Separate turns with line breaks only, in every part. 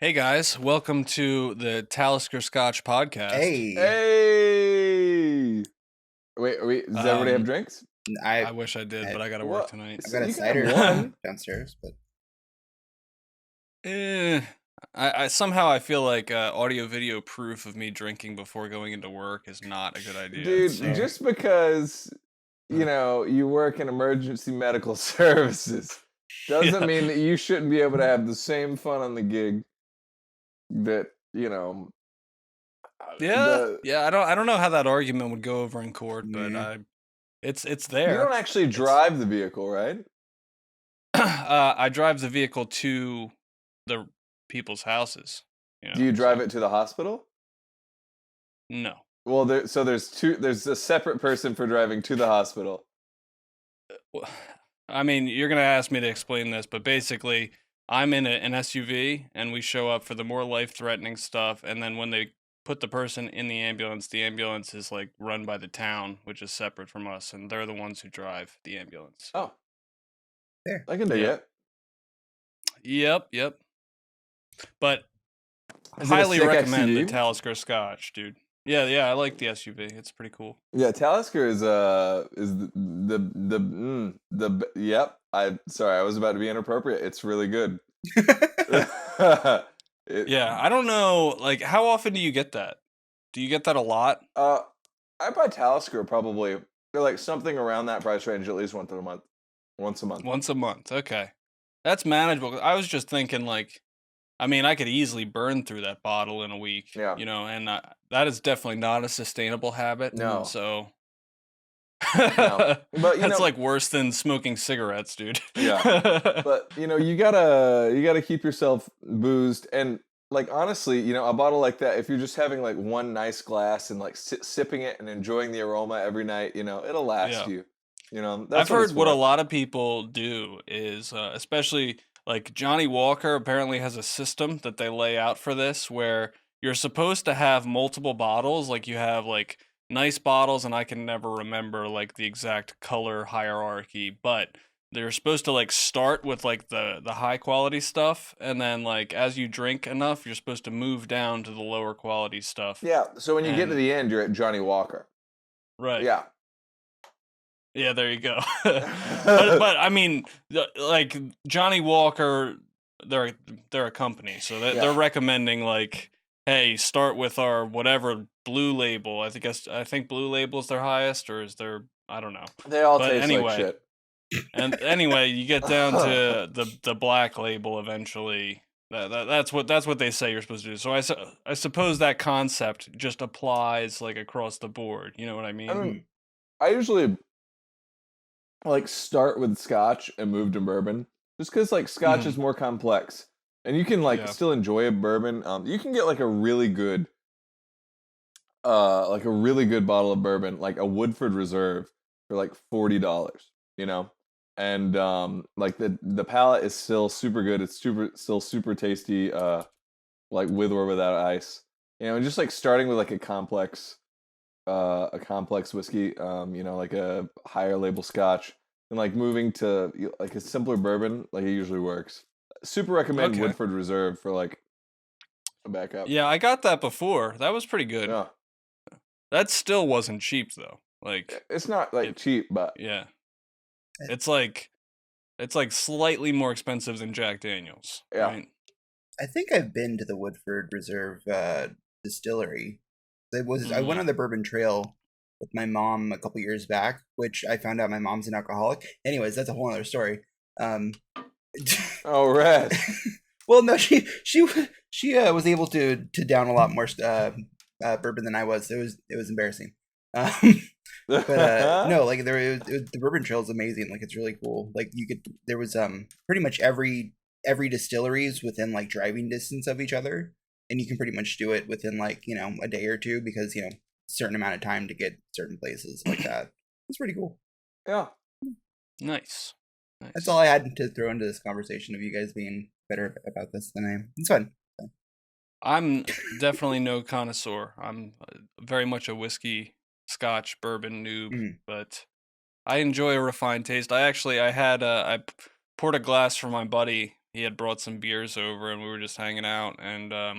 Hey guys, welcome to the Talisker Scotch podcast.
Hey! Wait, does everybody have drinks?
I wish I did, but I gotta work tonight.
I've got a
You can have
cider
one.
downstairs, but
I somehow I feel like audio-video proof of me drinking before going into work is not a good idea.
Dude,
so-
just because, you work in emergency medical services doesn't mean that you shouldn't be able to have the same fun on the gig that,
Yeah, I don't know how that argument would go over in court, but it's there.
You don't actually drive the vehicle, right?
I drive the vehicle to the people's houses.
Do you drive it to the hospital?
No.
Well, there's a separate person for driving to the hospital.
I mean, you're going to ask me to explain this, but basically, I'm in an SUV, and we show up for the more life-threatening stuff, and then when they put the person in the ambulance is, like, run by the town, which is separate from us, and they're the ones who drive the ambulance.
Oh.
There.
I can dig it.
Yep. But
Is it a
highly
sick
recommend the
SUV?
Talisker Scotch, dude. Yeah, I like the SUV. It's pretty cool.
Yeah, Talisker is yep. I was about to be inappropriate. It's really good.
Yeah, I don't know, like, how often do you get that? Do you get that a lot?
I buy Talisker probably they're like something around that price range at least once a month. Once a month.
Okay. That's manageable. I was just thinking, like, I mean, I could easily burn through that bottle in a week.
Yeah.
And that is definitely not a sustainable habit.
No.
So.
No. But
that's like worse than smoking cigarettes, dude.
Yeah. But you gotta keep yourself boozed, and like honestly, a bottle like that, if you're just having like one nice glass and like sipping it and enjoying the aroma every night, it'll last you.
I've heard what a lot of people do is, especially like Johnny Walker apparently has a system that they lay out for this where you're supposed to have multiple bottles, like you have like nice bottles, and I can never remember like the exact color hierarchy, but they're supposed to like start with like the high quality stuff, and then like as you drink enough, you're supposed to move down to the lower quality stuff.
Yeah, so when you get to the end, you're at Johnny Walker.
Right.
Yeah.
Yeah, there you go. but I mean, like Johnny Walker, they're a company, so they're recommending like, hey, start with our whatever Blue Label. I think Blue Label is their highest, or is there? I don't know.
They all taste like shit.
And anyway, you get down to the Black Label eventually. That's what they say you're supposed to do. So I suppose that concept just applies like across the board. You know what I mean?
I usually like start with Scotch and move to bourbon, just because like Scotch is more complex, and you can like still enjoy a bourbon. You can get like a really good bottle of bourbon, like a Woodford Reserve, for like $40. And like the palate is still super good. It's still super tasty, like with or without ice. And just like starting with like a complex whiskey, like a higher label Scotch, and like moving to like a simpler bourbon, like it usually works. Super recommend Woodford Reserve for like a backup.
Yeah, I got that before. That was pretty good.
Yeah.
That still wasn't cheap though. Like
it's not like cheap, but
yeah, it's like slightly more expensive than Jack Daniel's.
Yeah.
Right?
I think I've been to the Woodford Reserve distillery. I went on the Bourbon Trail with my mom a couple years back, which I found out my mom's an alcoholic. Anyways, that's a whole other story.
Oh, right.
Well, no, she was able to down a lot more bourbon than I was. It was embarrassing. But no, like the Bourbon Trail is amazing. Like it's really cool. Like there was pretty much every distillery is within like driving distance of each other. And you can pretty much do it within like, a day or two because, certain amount of time to get certain places like that. It's pretty cool.
Yeah.
Nice.
That's all I had to throw into this conversation of you guys being better about this than I am. It's fun.
I'm definitely no connoisseur. I'm very much a whiskey, Scotch, bourbon noob, but I enjoy a refined taste. I poured a glass for my buddy he had brought some beers over, and we were just hanging out. And I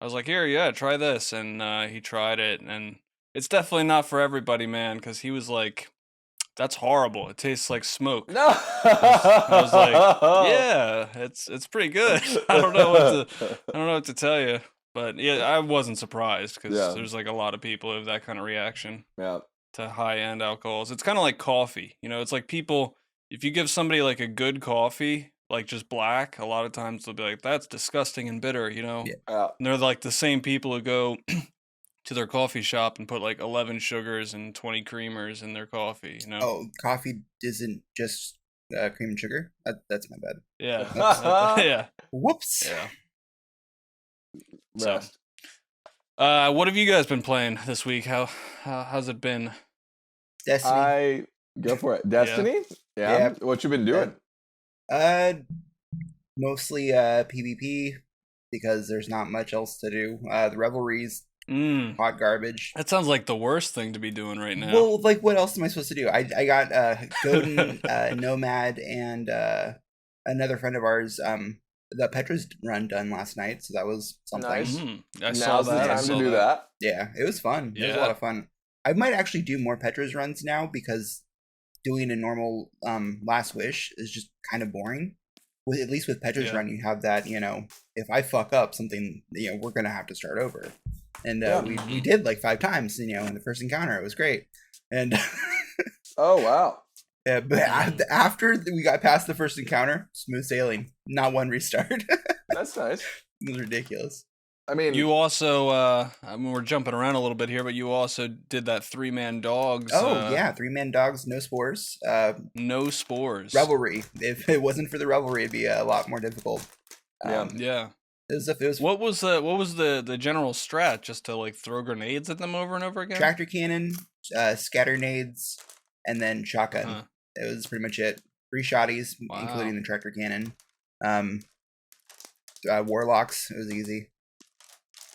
was like, "Here, yeah, try this." And he tried it, and it's definitely not for everybody, man. Because he was like, "That's horrible. It tastes like smoke."
No.
I was like, "Yeah, it's pretty good." I don't know what to tell you, but yeah, I wasn't surprised because
Yeah.
there's like a lot of people who have that kind of reaction
Yeah.
to high end alcohols. It's kind of like coffee, it's like people. If you give somebody like a good coffee, like just black, a lot of times they'll be like, "That's disgusting and bitter,"
Yeah.
Yeah.
And they're like the same people who go to their coffee shop and put like 11 sugars and 20 creamers in their coffee.
Oh, coffee isn't just cream and sugar. That's my bad.
Yeah, yeah,
Whoops.
yeah.
Rest.
What have you guys been playing this week? How's it been?
Destiny.
Go for it. Destiny? Yeah. What you been doing?
Mostly PvP because there's not much else to do. The revelries, hot garbage.
That sounds like the worst thing to be doing right now.
Well, like what else am I supposed to do? I got Godin, Nomad, and another friend of ours. The Petra's run done last night, so that was something.
Nice.
I saw
Now's the
that. I
time
saw
to do
that.
that.
Yeah, it was fun. It was a lot of fun. I might actually do more Petra's runs now because doing a normal Last Wish is just kind of boring. At least with Petra's run, you have that, if I fuck up something, we're going to have to start over. And we did like 5 times, in the first encounter. It was great. And
oh, wow.
Yeah, but after we got past the first encounter, smooth sailing. Not one restart.
That's nice.
It was ridiculous.
I mean,
you also, we're jumping around a little bit here, but you also did that 3-man dogs.
Oh, yeah, 3-man dogs, no spores.
No spores.
Revelry. If it wasn't for the revelry, it'd be a lot more difficult.
Yeah.
It was
what was the general strat? Just to like throw grenades at them over and over again?
Tractor cannon, scatter nades, and then shotgun. It was pretty much it. 3 shotties, including the tractor cannon. Warlocks. It was easy.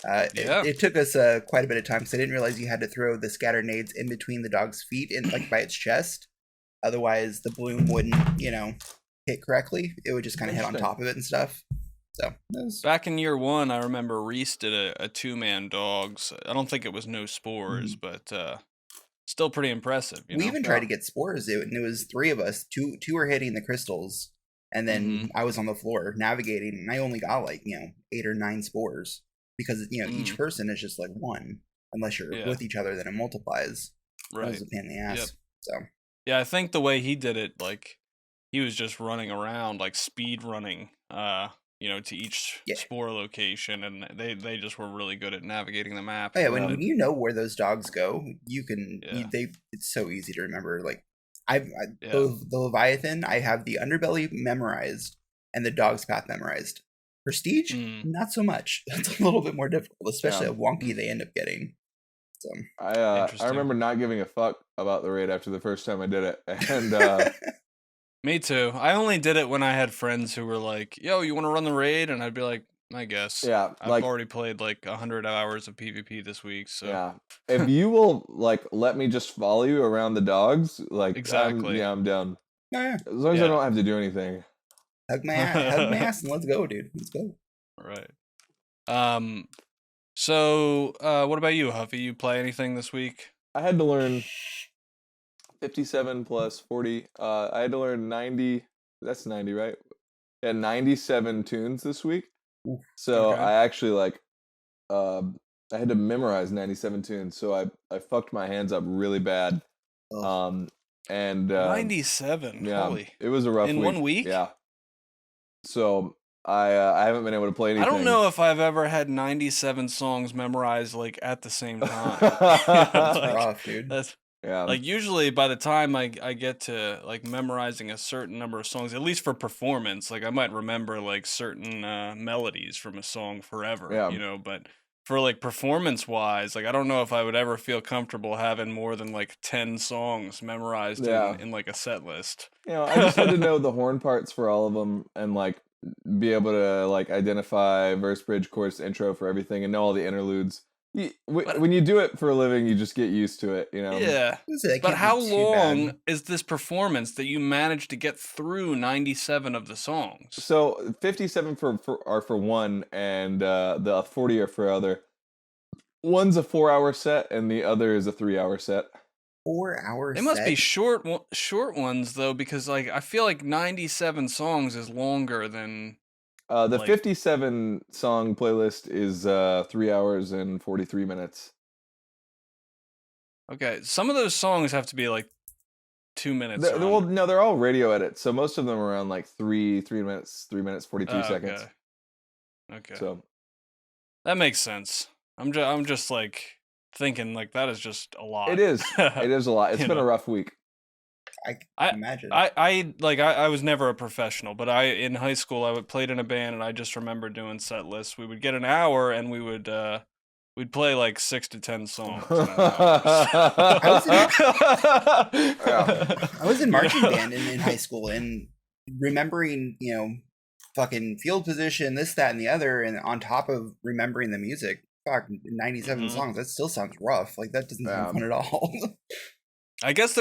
It took us quite a bit of time because I didn't realize you had to throw the scatter nades in between the dog's feet and like by its chest. Otherwise, the bloom wouldn't, hit correctly. It would just kind of hit on top of it and stuff. So
back in year 1, I remember Reese did a 2-man dogs. I don't think it was no spores, but still pretty impressive.
We even tried to get spores. It was 3 of us. Two were hitting the crystals, and then I was on the floor navigating, and I only got like 8 or 9 spores because each person is just like 1, unless you're with each other, then it multiplies.
Right,
that was a pain in the ass.
Yep.
So
yeah, I think the way he did it, like he was just running around, like speed running, to each spore location, and they just were really good at navigating the map.
Oh, yeah, when you know where those dogs go, you can. It's so easy to remember. Like the Leviathan, I have the underbelly memorized and the dog's path memorized. Prestige, not so much. It's a little bit more difficult, especially how wonky they end up getting. So
I remember not giving a fuck about the raid after the first time I did it, and
me too. I only did it when I had friends who were like, "Yo, you want to run the raid?" And I'd be like, "I guess."
Yeah,
I've already played like 100 hours of PvP this week, so
yeah. If you will let me just follow you around the dogs,
exactly.
I'm down.
Oh, yeah.
As long as I don't have to do anything.
Hug my ass and let's go, dude. Let's go.
Right. So, what about you, Huffy? You play anything this week?
I had to learn 57 plus 40. I had to learn 90. That's 90, right? Yeah, 97 tunes this week. So I actually I had to memorize 97 tunes. So I fucked my hands up really bad. And
97.
Yeah,
Holy.
it was a rough
in
week.
1 week.
Yeah. So I haven't been able to play anything.
I don't know if I've ever had 97 songs memorized at the same time.
That's rough, dude.
Yeah.
Usually by the time I get to memorizing a certain number of songs, at least for performance, I might remember certain melodies from a song forever.
Yeah.
But for performance wise, I don't know if I would ever feel comfortable having more than 10 songs memorized in a set list.
I just had to know the horn parts for all of them and be able to identify verse, bridge, chorus, intro for everything and know all the interludes. When you do it for a living, you just get used to it, you know?
Yeah.
That
But
can't
how
be too bad.
long is this performance that you managed to get through 97 of the songs?
So 57 are for one, and the 40 are for other. One's a 4-hour set, and the other is a 3-hour set.
4 hours.
They must be short ones though, because like I feel like 97 songs is longer than.
The
Like-
57 song playlist is 3 hours and 43 minutes.
Okay, some of those songs have to be like 2 minutes.
Well, no, they're all radio edits, so most of them are around like 3 minutes, 42 seconds.
Okay.
So
That makes sense. I'm just like thinking like that is just a lot.
it is. It is a lot. It's been a rough week.
I can imagine.
I was never a professional, but in high school I played in a band, and I just remember doing set lists. We would get an hour, and we'd play like 6 to 10 songs. In an hour.
I was in marching band in high school, and remembering, fucking field position, this, that, and the other, and on top of remembering the music, fuck, 97 songs, that still sounds rough. Like, that doesn't sound fun at all.
I guess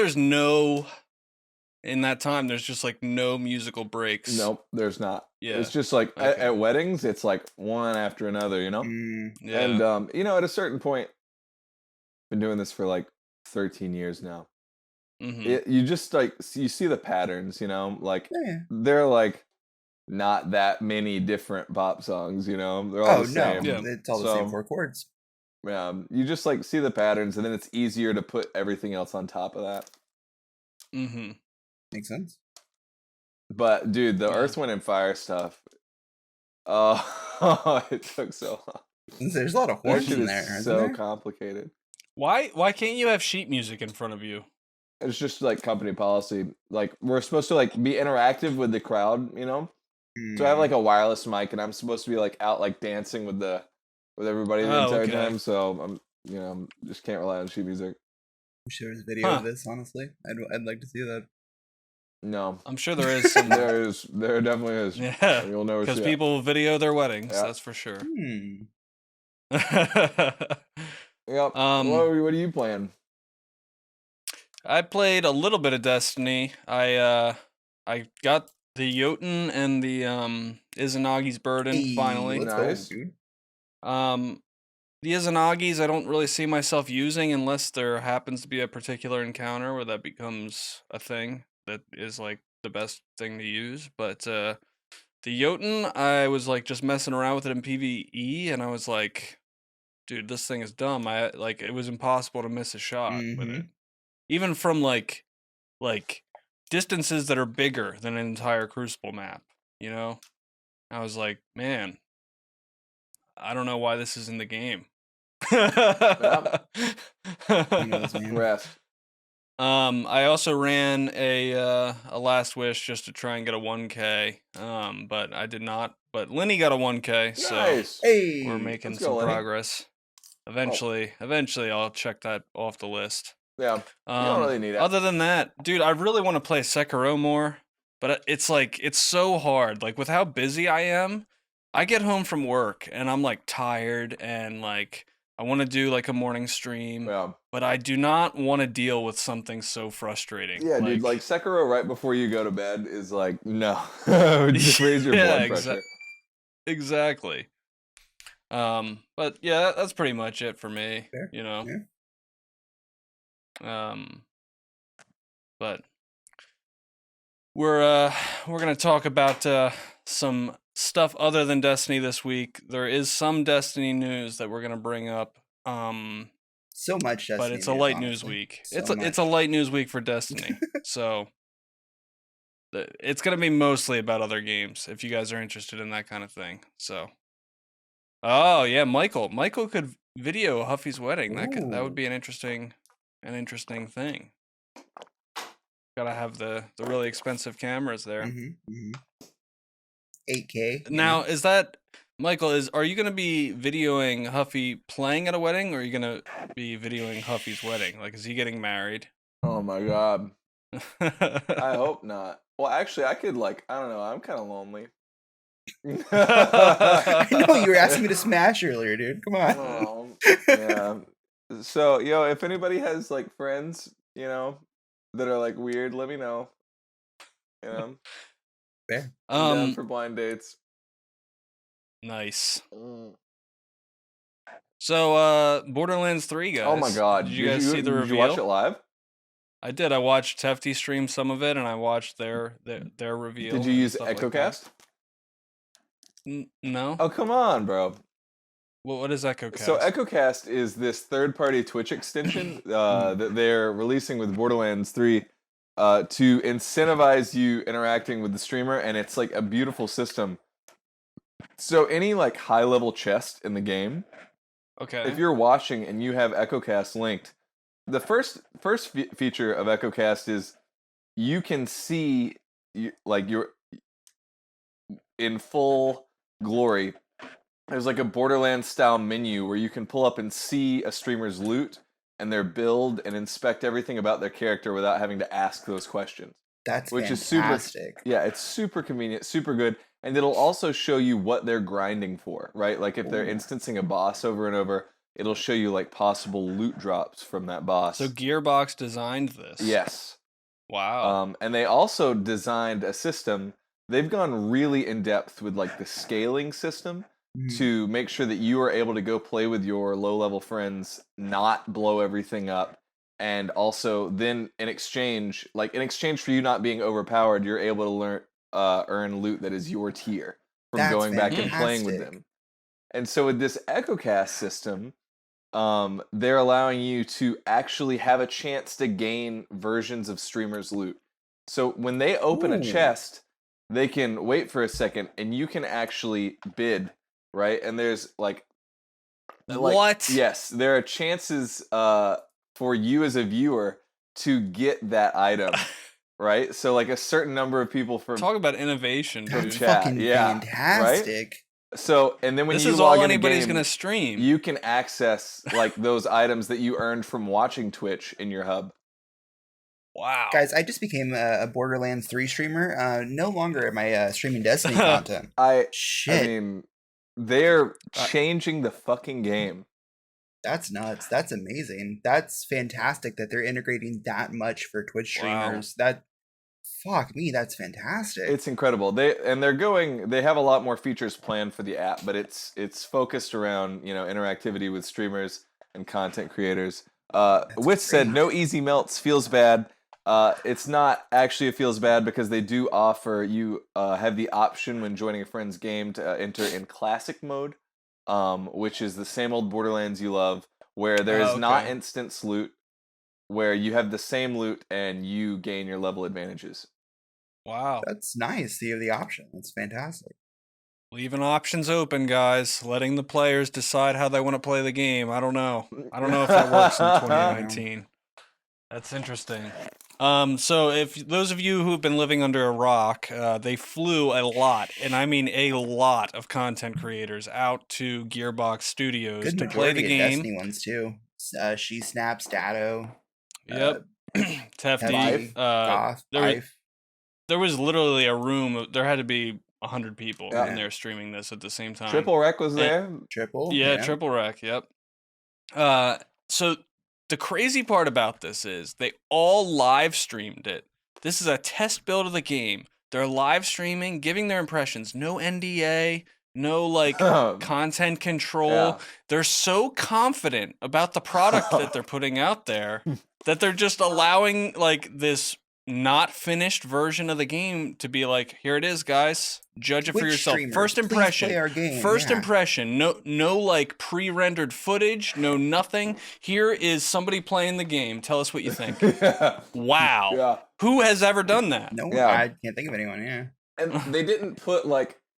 in that time, there's just like no musical breaks.
Nope, there's not.
Yeah.
It's just like at weddings, it's like one after another, you know?
Yeah.
And, at a certain point, been doing this for like 13 years now. You just like, you see the patterns, like they're like not that many different pop songs, they're all the same.
Yeah. It's all the same 4 chords.
You just like see the patterns, and then it's easier to put everything else on top of that.
Makes sense.
But dude, the Earth, Wind, and Fire stuff, it took so long.
There's a lot of horns in there.
So complicated.
Why can't you have sheet music in front of you?
It's just like company policy. Like, we're supposed to like be interactive with the crowd, So I have like a wireless mic, and I'm supposed to be like out like dancing with everybody the entire time. So I'm just can't rely on sheet music.
Wish there was a video of this. Honestly, I'd like to see that.
No,
I'm sure there is some.
There definitely is.
Yeah,
you'll never
because
see
people video their weddings. Yeah. That's for sure.
Yep. What are you playing?
I played a little bit of Destiny. I got the Jotun and the Izanagi's Burden finally.
Nice.
The Izanagi's I don't really see myself using unless there happens to be a particular encounter where that becomes a thing that is like the best thing to use. But the Jotun, I was like just messing around with it in PvE, and I was like, dude, this thing is dumb. It was impossible to miss a shot with it. Even from like distances that are bigger than an entire Crucible map, I was like, man, I don't know why this is in the game.
Rest.
I also ran a Last Wish just to try and get a 1K, but I did not. But Lenny got a 1K, so
nice.
We're making some progress. Eventually, I'll check that off the list.
Yeah, you don't really need it.
Other than that, dude, I really want to play Sekiro more, but it's so hard. Like, with how busy I am, I get home from work and I'm like tired, and like I want to do like a morning stream, but I do not want to deal with something so frustrating.
Yeah, dude, like Sekiro right before you go to bed is like, no. Just raise your blood pressure.
Exactly. But yeah, that's pretty much it for me.
Fair.
Yeah. But we're gonna talk about some stuff other than Destiny this week. There is some Destiny news that we're gonna bring up.
So much Destiny,
but it's a light news week. It's a light news week for Destiny. So it's gonna be mostly about other games if you guys are interested in that kind of thing. So, oh yeah, Michael could video Huffy's wedding. That would be an interesting thing. Gotta have the really expensive cameras there.
8K.
Now, is that Michael? Are you gonna be videoing Huffy playing at a wedding, or are you gonna be videoing Huffy's wedding? Like, is he getting married?
Oh my god. I hope not. Well, actually, I could I don't know. I'm kind of lonely.
I know you were asking me to smash earlier, dude. Come on.
Yeah. So, if anybody has like friends, that are like weird, let me know.
Fair.
I'm down for blind dates.
Nice. So, Borderlands 3, guys.
Oh my god.
Did you guys see the reveal?
Did you watch it live?
I did. I watched Hefty stream some of it, and I watched their reveal.
Did you use EchoCast?
No.
Oh, come on, bro.
Well, what is EchoCast?
So EchoCast is this third-party Twitch extension that they're releasing with Borderlands 3 to incentivize you interacting with the streamer, and it's like a beautiful system. So any like high-level chest in the game, if you're watching and you have EchoCast linked, the first feature of EchoCast is you can see you're in full glory. There's like a Borderlands style menu where you can pull up and see a streamer's loot and their build and inspect everything about their character without having to ask those questions.
That's
which
fantastic.
Is super. Yeah, it's super convenient, super good, and it'll also show you what they're grinding for, right? Like if they're instancing a boss over and over, it'll show you like possible loot drops from that boss.
So Gearbox designed this.
Yes.
Wow.
And they also designed a system. They've gone really in depth with like the scaling system to make sure that you are able to go play with your low-level friends, not blow everything up, and also then in exchange for you not being overpowered, you're able to earn loot that is your tier from going back and playing with them. And so with this EchoCast system, they're allowing you to actually have a chance to gain versions of streamers' loot. So when they open a chest, they can wait for a second, and you can actually bid. Right, and there's like
what?
Yes, there are chances for you as a viewer to get that item, right? So like a certain number of people from
talk about innovation,
dude.
That's
chat, fucking fantastic.
Right? So and then when
this
you
is
log
all
in
anybody's
a game,
gonna stream.
You can access like those items that you earned from watching Twitch in your hub.
Wow,
guys! I just became a Borderlands 3 streamer. No longer am I streaming Destiny content.
I mean. They're changing the fucking game.
That's nuts. That's amazing. That's fantastic that they're integrating that much for Twitch streamers. Wow. That's fantastic.
It's incredible. They have a lot more features planned for the app, but it's focused around, interactivity with streamers and content creators. Wit said, no easy melts, feels bad. It's not actually it feels bad because they do offer you have the option when joining a friend's game to enter in classic mode, which is the same old Borderlands you love, where there is not instant loot, where you have the same loot and you gain your level advantages.
Wow,
that's nice. You have the option. That's fantastic.
Leaving options open, guys. Letting the players decide how they want to play the game. I don't know if that works in 2019. That's interesting. So if those of you who've been living under a rock, they flew a lot, and I mean a lot of content creators out to Gearbox Studios to play the game.
Destiny ones too. She Snaps, Datto.
Yep. Tefty. There was literally a room. There had to be 100 people in there streaming this at the same time.
Triple Reck was there.
Triple Reck. Yep. So. The crazy part about this is they all live streamed it. This is a test build of the game. They're live streaming, giving their impressions. No NDA, no content control. Yeah. They're so confident about the product that they're putting out there that they're just allowing this not finished version of the game to be like, here it is, guys. Judge it for yourself. First impression. First impression. No pre-rendered footage. No nothing. Here is somebody playing the game. Tell us what you think. Wow. Yeah. Who has ever done that?
No, I can't think of anyone. Yeah.
And they didn't put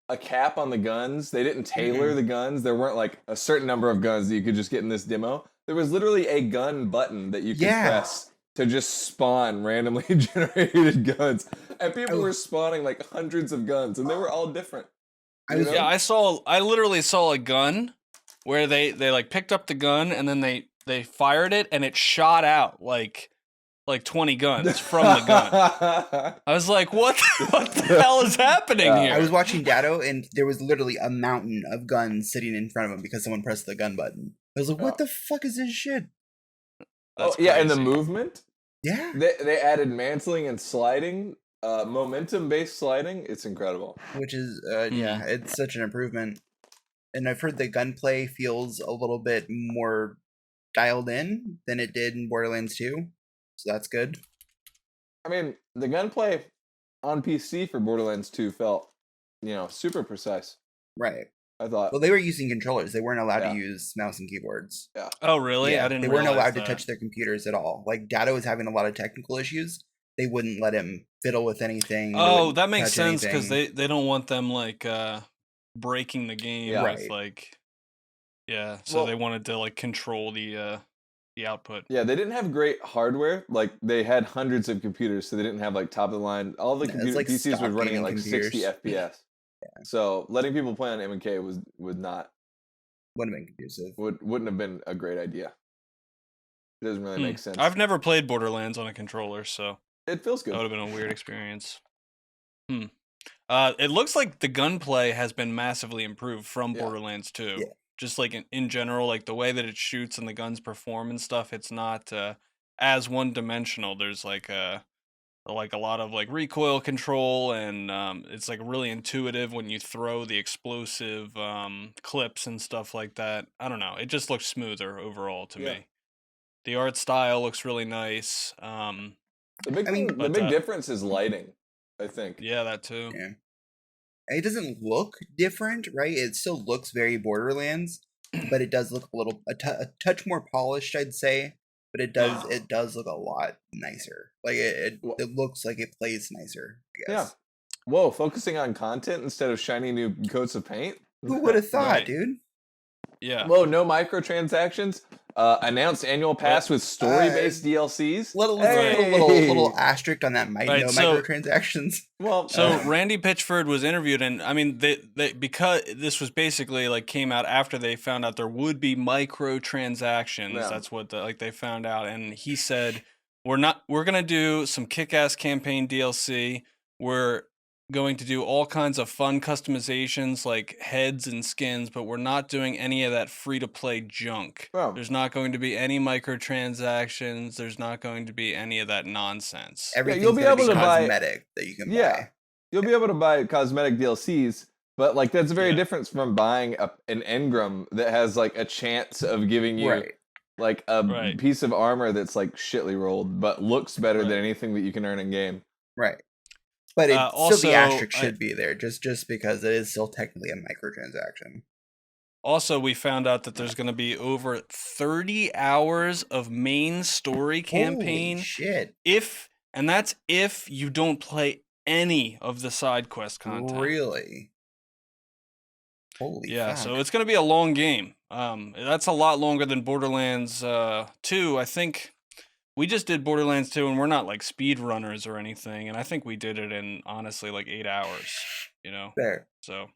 a cap on the guns. They didn't tailor the guns. There weren't a certain number of guns that you could just get in this demo. There was literally a gun button that you could press to just spawn randomly generated guns, and people were spawning hundreds of guns, and they were all different.
I literally saw a gun where they picked up the gun and then they fired it and it shot out like 20 guns from the gun. I was like, what the hell is happening here?
I was watching Datto and there was literally a mountain of guns sitting in front of him because someone pressed the gun button. I was like, what the fuck is this shit?
That's
yeah, and the
crazy.
movement.
Yeah.
They added mantling and sliding, momentum-based sliding. It's incredible.
Which is, yeah, it's such an improvement. And I've heard the gunplay feels a little bit more dialed in than it did in Borderlands 2. So that's good.
I mean, the gunplay on PC for Borderlands 2 felt, super precise.
Right.
I thought.
Well, they were using controllers. They weren't allowed to use mouse and keyboards.
Yeah.
Oh, really?
Yeah,
I didn't.
They weren't allowed
that.
to touch their computers at all. Like Dado was having a lot of technical issues. They wouldn't let him fiddle with anything.
Oh, that makes sense because they don't want them like breaking the game.
Yeah.
With, like, yeah. So they wanted to like control the output.
Yeah, they didn't have great hardware. Like they had hundreds of computers, so they didn't have like top of the line. All the
like
PCs were running at like
computers.
60 FPS. Yeah. So letting people play on M&K would not
wouldn't have been conducive.
Wouldn't have been a great idea. It doesn't really make sense.
I've never played Borderlands on a controller, so
it feels good.
That would have been a weird experience. It looks like the gunplay has been massively improved from Borderlands 2.
Yeah.
Just like in general, like the way that it shoots and the guns perform and stuff, it's not as one-dimensional. There's like a lot of like recoil control, and it's like really intuitive when you throw the explosive clips and stuff like that. I don't know. It just looks smoother overall to me. The art style looks really nice.
The big difference is lighting, I think.
Yeah, that too.
Yeah. It doesn't look different, right? It still looks very Borderlands, but it does look a touch more polished, I'd say. But it does look a lot nicer. Like it looks like it plays nicer, I guess.
Yeah. Whoa, focusing on content instead of shiny new coats of paint?
Who would have thought, dude?
Yeah.
Whoa, no microtransactions. Announced annual pass with story-based DLCs.
Little asterisk on that. Microtransactions.
Well,
so Randy Pitchford was interviewed, and I mean, they because this was basically like came out after they found out there would be microtransactions.
Yeah.
That's what they found out, and he said, we're gonna do some kick-ass campaign DLC. We're going to do all kinds of fun customizations like heads and skins, but we're not doing any of that free-to-play junk.
Oh.
There's not going to be any microtransactions. There's not going to be any of that nonsense.
Everything's
you'll be able to buy
cosmetic that you can buy.
You'll be able to buy cosmetic DLCs, but like that's very different from buying an engram that has like a chance of giving you like a piece of armor that's like shitly rolled, but looks better than anything that you can earn in game.
Right. But it
also,
still the asterisk should be there, just because it is still technically a microtransaction.
Also, we found out that there's going to be over 30 hours of main story campaign.
Holy shit.
And that's if you don't play any of the side quest content.
Really? Holy fuck.
So it's going to be a long game. That's a lot longer than Borderlands 2. I think we just did Borderlands 2, and we're not like speed runners or anything, and I think we did it in honestly like 8 hours,
Fair.
So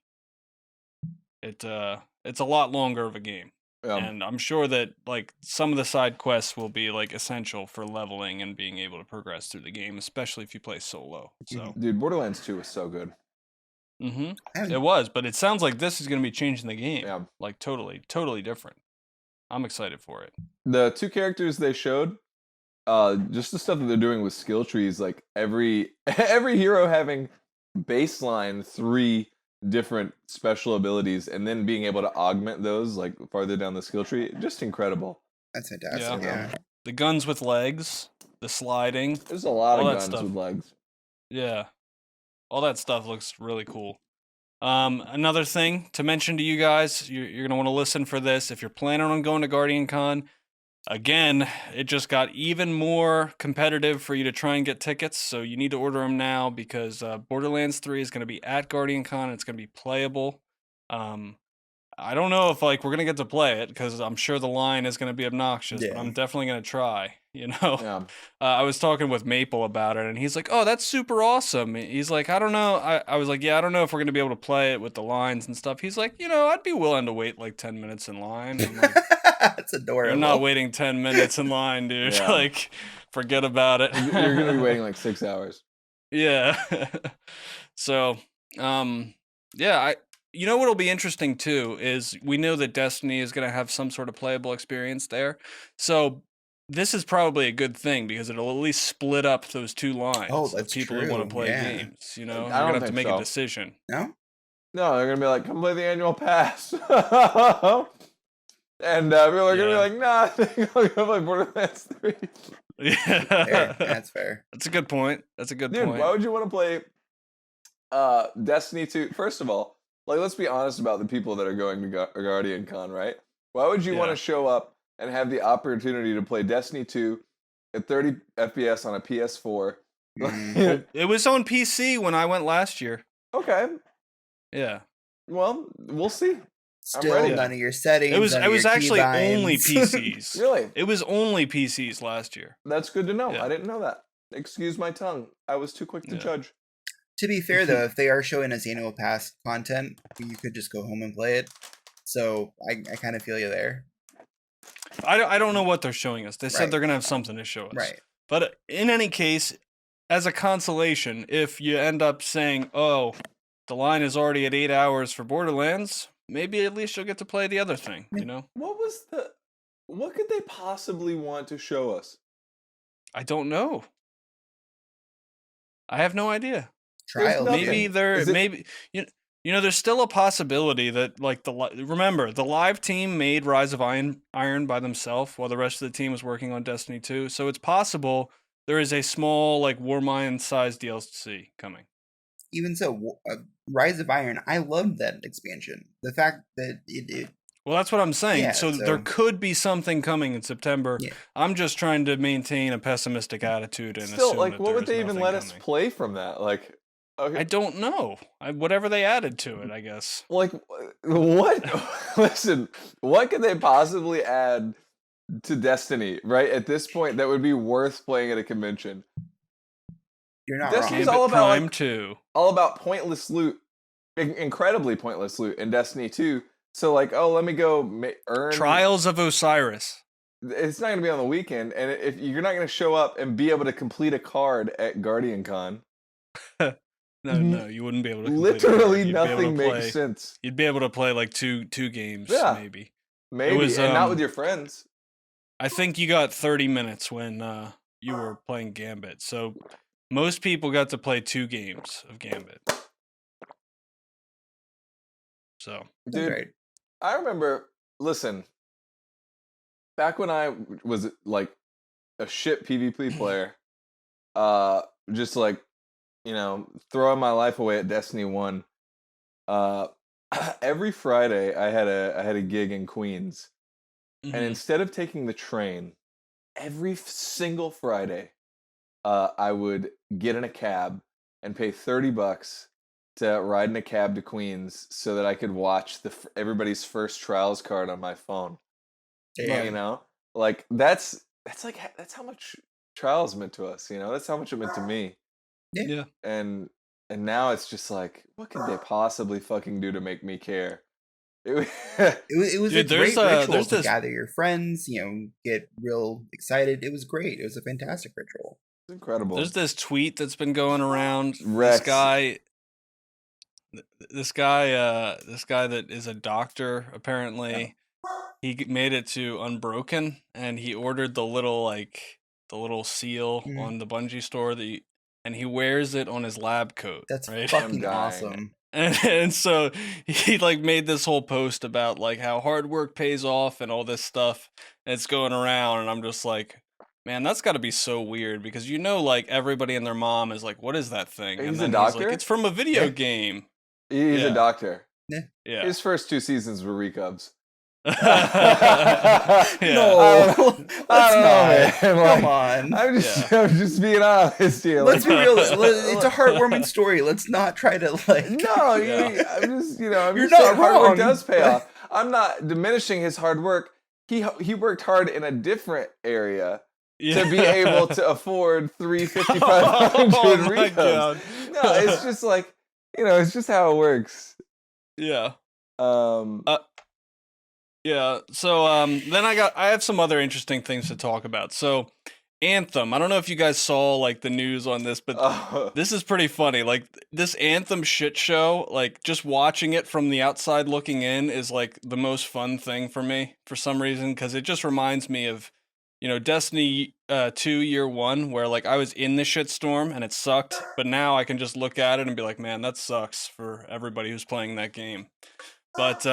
it's a lot longer of a game. And I'm sure that like some of the side quests will be like essential for leveling and being able to progress through the game, especially if you play solo. So
dude, Borderlands 2 was so good.
It was, but it sounds like this is going to be changing the game.
Yeah.
Like totally different. I'm excited for it.
The two characters they showed, just the stuff that they're doing with skill trees, like every hero having baseline 3 different special abilities and then being able to augment those like farther down the skill tree, just incredible.
That's fantastic. Yeah.
The guns with legs, the sliding.
There's a lot of guns with legs.
Yeah. All that stuff looks really cool. Another thing to mention to you guys, you're going to want to listen for this. If you're planning on going to GuardianCon, again, it just got even more competitive for you to try and get tickets, so you need to order them now because Borderlands 3 is going to be at GuardianCon. It's going to be playable. I don't know if like we're going to get to play it because I'm sure the line is going to be obnoxious, but I'm definitely going to try,
Yeah.
I was talking with Maple about it, and he's like, oh, that's super awesome. He's like, I don't know. I was like, yeah, I don't know if we're going to be able to play it with the lines and stuff. He's like, I'd be willing to wait like 10 minutes in line. I'm like,
that's adorable.
you're not waiting 10 minutes in line, dude.
Yeah.
Like, forget about it.
You're going to be waiting like 6 hours.
Yeah. So, yeah, You know what'll be interesting too is we know that Destiny is going to have some sort of playable experience there. So this is probably a good thing because it'll at least split up those two lines
Oh,
of
that's
people who want
true.
to play
Yeah.
games. You know,
I
you're
don't
gonna have to
think
make
so.
a decision.
No?
No, they're gonna be like, come play the annual pass. And people are gonna be like, nah, I think I'm gonna play Borderlands 3.
Fair.
Yeah,
That's fair.
that's a good point. That's a good
Dude,
point.
why would you want to play Destiny 2? First of all, like, let's be honest about the people that are going to GuardianCon, right? Why would you want
Yeah.
to show up and have the opportunity to play Destiny 2 at 30 FPS on a PS4?
Mm.
It was on PC when I went last year.
Okay,
Yeah,
well, we'll see.
Still,
ready.
none of your settings.
it was.
none
It
of
was
your
actually only
keybinds.
PCs.
Really?
It was only PCs last year.
That's good to know.
Yeah.
I didn't know that. Excuse my tongue. I was too quick to
Yeah.
judge.
To be fair, though, if they are showing us annual pass content, you could just go home and play it. So I kind of feel you there.
I don't know what they're showing us. They said
Right.
they're gonna have something to show us.
Right.
But in any case, as a consolation, if you end up saying, "Oh, the line is already at 8 hours for Borderlands," maybe at least you'll get to play the other thing. You know,
What could they possibly want to show us?
I don't know. I have no idea.
Trials.
nothing.
Maybe there.
Is it-
Maybe you know. There's still a possibility that like remember the live team made Rise of Iron by themselves while the rest of the team was working on Destiny 2. So it's possible there is a small like Warmind sized DLC coming.
Even so, Rise of Iron, I loved that expansion. The fact that it
Well, that's what I'm saying.
Yeah,
so,
so-
there could be something coming in September.
Yeah.
I'm just trying to maintain a pessimistic attitude and
Still,
assume
like,
that
what
there
would
is
they even
nothing
let us
coming.
play from that? Like, okay,
I don't know. Whatever they added to it, I guess.
like what? Listen, what could they possibly add to Destiny right at this point that would be worth playing at a convention?
you're not
Destiny's
wrong.
all about,
Prime
like-
2.
All about pointless loot, incredibly pointless loot in Destiny 2. So, like, oh, let me go earn
Trials of Osiris.
It's not going to be on the weekend, and if you're not going to show up and be able to complete a card at GuardianCon,
No, you wouldn't be able to. complete it.
literally
You'd be able to
nothing makes
play-
sense.
You'd be able to play like two games,
Yeah.
maybe.
Maybe,
was,
and not with your friends.
I think you got 30 minutes when you were playing Gambit. So most people got to play 2 games of Gambit. So
That's
Dude,
right.
I remember, listen, back when I was like a shit PvP player, just like, you know, throwing my life away at Destiny 1, every Friday I had a gig in Queens.
mhm.
And instead of taking the train, every single Friday, I would get in a cab and pay $30 to ride in a cab to Queens so that I could watch everybody's first trials card on my phone.
Damn.
You know, like that's how much trials meant to us. You know, that's how much it meant to me.
Yeah.
And now it's just like, what could they possibly fucking do to make me care? It
It was
Dude,
a great
there's, uh,
ritual
there's
to
this-
gather your friends, get real excited. It was great. It was a fantastic ritual.
was incredible.
There's this tweet that's been going around.
Recked.
This guy that is a doctor, apparently, he made it to Unbroken, and he ordered the little seal
Mhm.
on the Bungie store and he wears it on his lab coat.
That's
right.
fucking
dying.
awesome.
And so he like made this whole post about like how hard work pays off and all this stuff. And it's going around, and I'm just like, man, that's got to be so weird because like everybody and their mom is like, what is that thing? And
He's a
then
doctor?
like, it's from a video
Yeah.
game.
He's
Yeah.
a doctor.
Yeah.
His first 2 seasons were recubs.
Yeah.
No, let's
I don't know,
not.
man. Like,
Come on.
I'm just being honest here.
Let's
Like,
be real. It's a heartwarming story. Let's not try to
no,
Yeah.
I'm just
You're
just
not
saying hard work
wrong.
does pay off. I'm not diminishing his hard work. He worked hard in a different area to be able to afford 350, 500
Oh my
recubs.
God.
No, it's just like, it's just how it works.
Yeah.
Um,
Yeah. So then I have some other interesting things to talk about. So Anthem. I don't know if you guys saw like the news on this, but
Oh,
this is pretty funny. Like this Anthem shit show, like just watching it from the outside looking in is like the most fun thing for me for some reason, because it just reminds me of, Destiny 2 year one, where like I was in the shitstorm and it sucked, but now I can just look at it and be like, man, that sucks for everybody who's playing that game. But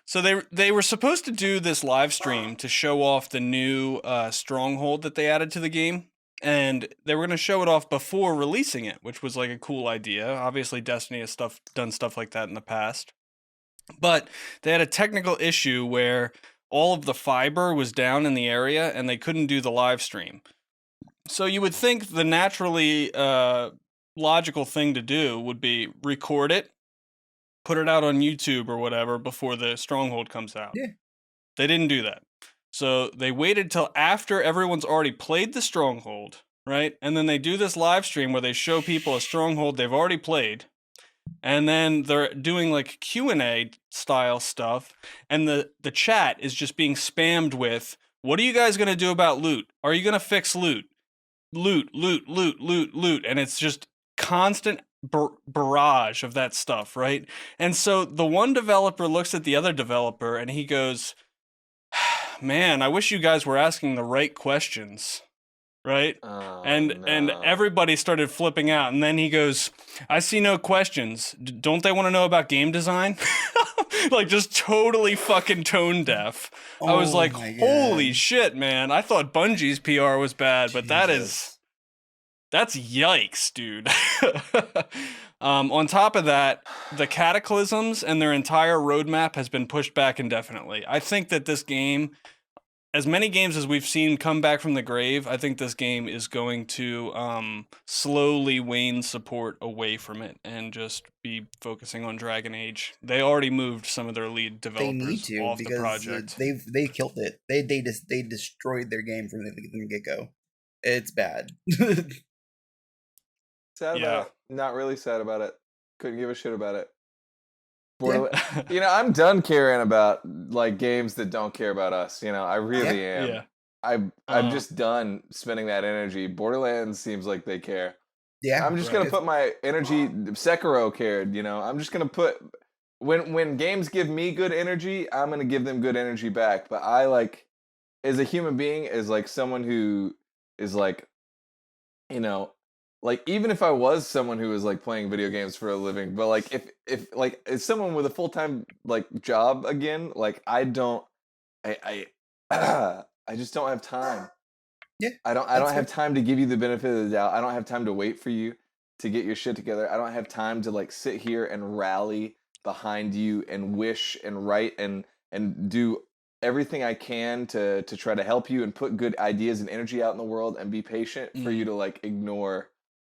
so they were supposed to do this live stream to show off the new stronghold that they added to the game, and they were going to show it off before releasing it, which was like a cool idea. Obviously, Destiny has done stuff like that in the past, but they had a technical issue where all of the fiber was down in the area, and they couldn't do the live stream. So you would think the naturally logical thing to do would be record it, put it out on YouTube or whatever before the stronghold comes out.
Yeah.
They didn't do that. So they waited till after everyone's already played the stronghold, right? And then they do this live stream where they show people a stronghold they've already played. And then they're doing like Q&A style stuff, and the chat is just being spammed with, what are you guys going to do about loot? Are you going to fix loot? Loot, loot, loot, loot, loot. And it's just constant barrage of that stuff, right? And so the one developer looks at the other developer and he goes, man, I wish you guys were asking the right questions, right? And everybody started flipping out, and then he goes, I see no questions. Don't they want to know about game design? Like just totally fucking tone deaf. I was like, holy shit, man. I thought Bungie's PR was bad, but that's yikes, dude. On top of that, the Cataclysms and their entire roadmap has been pushed back indefinitely. I think that this game, as many games as we've seen come back from the grave, I think this game is going to slowly wane support away from it and just be focusing on Dragon Age. They already moved some of their lead developers off the project.
They killed it. They destroyed their game from the get-go. It's bad.
Sad about it. Not really sad about it. Couldn't give a shit about it. I'm done caring about like games that don't care about us. I really am. Yeah. I'm just done spending that energy. Borderlands seems like they care. Yeah. I'm just gonna put my energy. Sekiro cared. I'm just gonna put when games give me good energy, I'm gonna give them good energy back. But I like, as a human being, as like someone who is like, like, even if I was someone who was like playing video games for a living, but like if like as someone with a full-time like job again, like I just don't have time. Yeah. I don't have time to give you the benefit of the doubt. I don't have time to wait for you to get your shit together. I don't have time to like sit here and rally behind you and wish and write and do everything I can to try to help you and put good ideas and energy out in the world and be patient for you to like ignore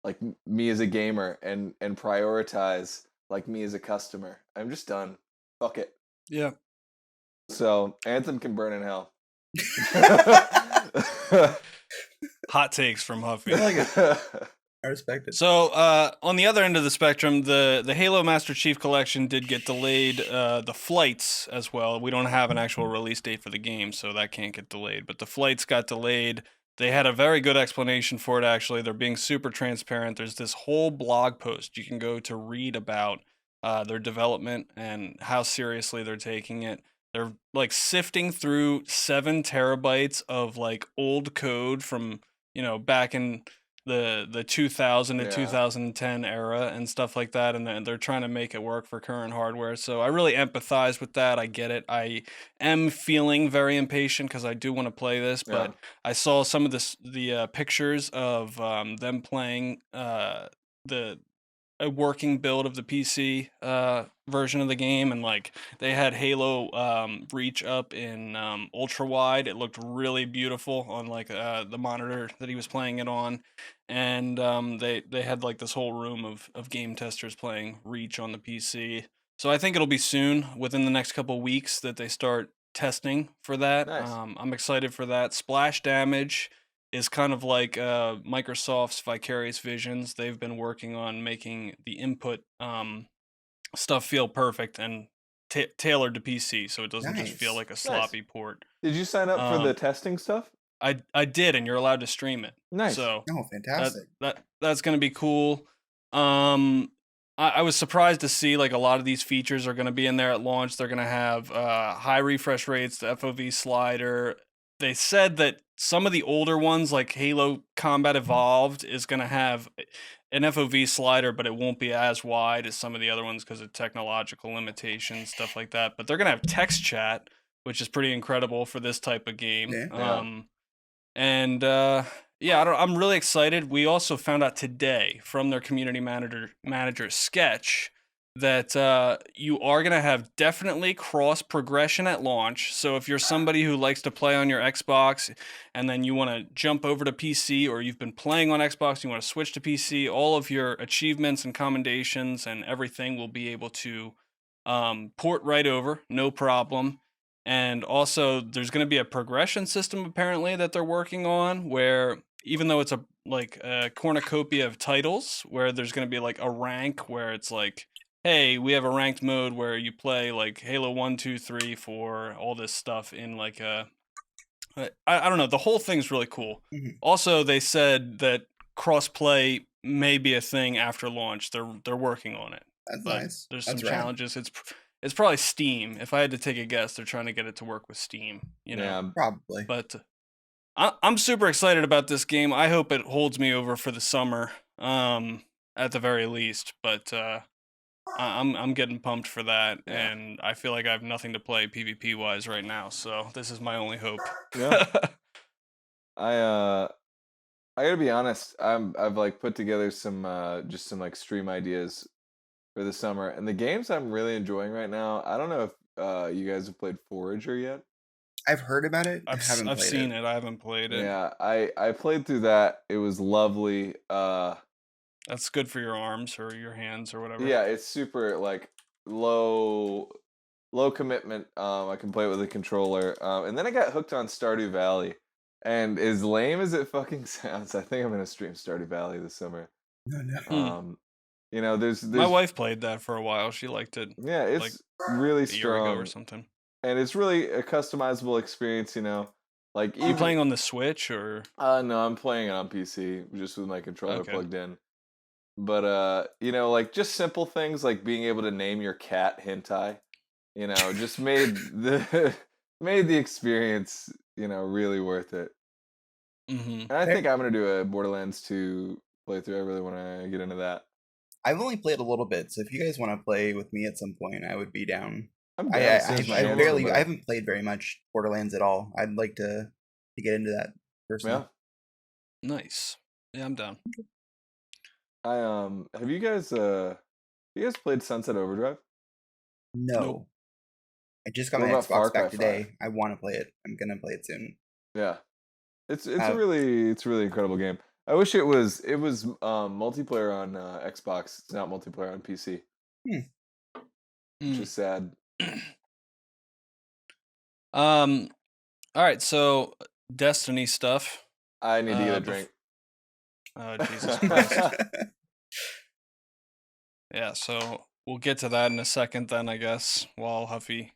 like me as a gamer and prioritize like me as a customer. I'm just done. Fuck it.
Yeah.
So Anthem can burn in hell.
Hot takes from Huffy.
I respect it.
So on the other end of the spectrum, the Halo Master Chief Collection did get delayed. The flights as well. We don't have an actual release date for the game, so that can't get delayed. But the flights got delayed. They had a very good explanation for it, actually. They're being super transparent. There's this whole blog post you can go to read about their development and how seriously they're taking it. They're like sifting through 7 terabytes of like old code from, back in the 2000 to 2010 era and stuff like that, and they're trying to make it work for current hardware. So I really empathize with that. I get it. I am feeling very impatient because I do want to play this, but I saw some of the pictures of them playing a working build of the PC version of the game, and like they had Halo Reach up in ultra wide. It looked really beautiful on like the monitor that he was playing it on, and they had like this whole room of game testers playing Reach on the PC. So I think it'll be soon, within the next couple weeks, that they start testing for that.
Nice.
I'm excited for that. Splash Damage is kind of like Microsoft's Vicarious Visions. They've been working on making the input stuff feel perfect and tailored to PC, so it doesn't just feel like a sloppy port.
Did you sign up for the testing stuff?
I did, and you're allowed to stream it.
Nice.
So
Oh, fantastic.
that's gonna be cool. I was surprised to see like a lot of these features are gonna be in there at launch. They're gonna have high refresh rates, the FOV slider. They said that some of the older ones, like Halo Combat Evolved, is gonna have an FOV slider, but it won't be as wide as some of the other ones because of technological limitations, stuff like that. But they're gonna have text chat, which is pretty incredible for this type of game.
Yeah.
And yeah, I'm really excited. We also found out today from their community manager Sketch that you are going to have definitely cross progression at launch. So if you're somebody who likes to play on your Xbox and then you want to jump over to PC, or you've been playing on Xbox, you want to switch to PC, all of your achievements and commendations and everything will be able to port right over, no problem. And also, there's going to be a progression system apparently that they're working on, where even though it's a cornucopia of titles, where there's going to be like a rank where it's like, hey, we have a ranked mode where you play like Halo 1, 2, 3, 4, all this stuff in like I don't know. The whole thing's really cool.
Mhm.
Also, they said that crossplay may be a thing after launch. They're working on it.
That's
But
nice.
there's some
That's rad.
challenges. It's probably Steam. If I had to take a guess, they're trying to get it to work with Steam. You know,
Yeah.
Probably.
but I'm super excited about this game. I hope it holds me over for the summer, at the very least. But I'm getting pumped for that,
Yeah.
and I feel like I have nothing to play PvP wise right now. So this is my only hope.
Yeah. I gotta be honest. I've like put together some just some like stream ideas for the summer, and the games I'm really enjoying right now. I don't know if you guys have played Forager yet.
I've heard about it.
I've
haven't played
seen it. I haven't played it.
Yeah, I played through that. It was lovely.
That's good for your arms or your hands or whatever.
Yeah, it's super like low commitment. I can play it with a controller. And then I got hooked on Stardew Valley. And as lame as it fucking sounds, I think I'm gonna stream Stardew Valley this summer.
No.
You know, there's
My wife played that for a while. She liked it
yeah, it's
like
really
a year ago
strong,
or something.
and it's really a customizable experience. You know, like
You playing on the Switch or?
no, I'm playing it on PC just with my controller
Okay.
plugged in. But you know, like just simple things like being able to name your cat Hentai, you know, just made the experience, you know, really worth it.
Mm-hmm.
And I think I'm gonna do a Borderlands 2 playthrough. I really want to get into that.
I've only played a little bit, so if you guys want to play with me at some point, I would be down.
I'm
I
down as soon as my hands are
I
better.
haven't played very much Borderlands at all. I'd like to get into that personally.
Yeah.
Nice. Yeah, I'm down.
I have you guys played Sunset Overdrive?
No.
Nope.
I just got
What
my
about Far
Xbox
Cry
back today. I want to play it. I'm gonna play it soon.
Yeah. It's a
Have-
really incredible game. I wish it was multiplayer on Xbox. It's not multiplayer on PC. Which
Mm.
is sad.
All right, so Destiny stuff.
I need to get a
bef-
drink.
Oh, Jesus Christ. Yeah, so we'll get to that in a second then, I guess, while Huffy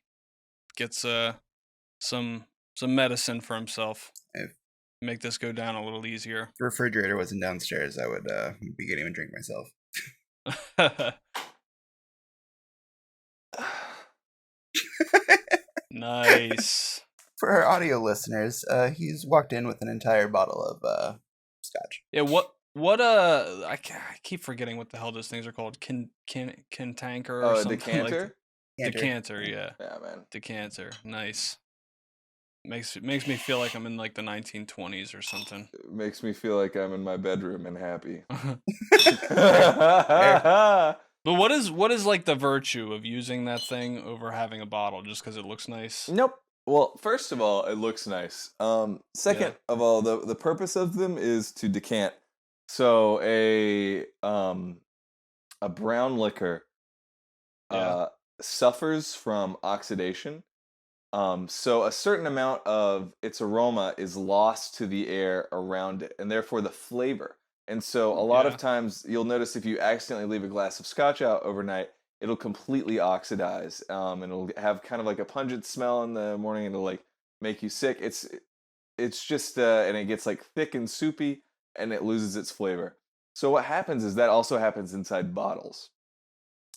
gets some medicine for himself.
If
Make this go down a little easier.
the refrigerator wasn't downstairs, I would be getting a drink myself.
Nice.
For our audio listeners, he's walked in with an entire bottle of scotch.
Yeah, I keep forgetting what the hell those things are called. Cantanker or
Oh, a
something
decanter?
like Decanter, yeah.
Yeah, man.
Decanter. Nice. Makes me feel like I'm in like the 1920s or something.
It makes me feel like I'm in my bedroom and happy.
But what is like the virtue of using that thing over having a bottle just because it looks nice?
Nope. Well, first of all, it looks nice. Second of all, the purpose of them is to decant. So a brown liquor suffers from oxidation. So a certain amount of its aroma is lost to the air around it, and therefore the flavor. And so a lot of times you'll notice if you accidentally leave a glass of scotch out overnight, it'll completely oxidize, and it'll have kind of like a pungent smell in the morning, and it'll like make you sick. It's it's just and it gets like thick and soupy, and it loses its flavor. So what happens is that also happens inside bottles,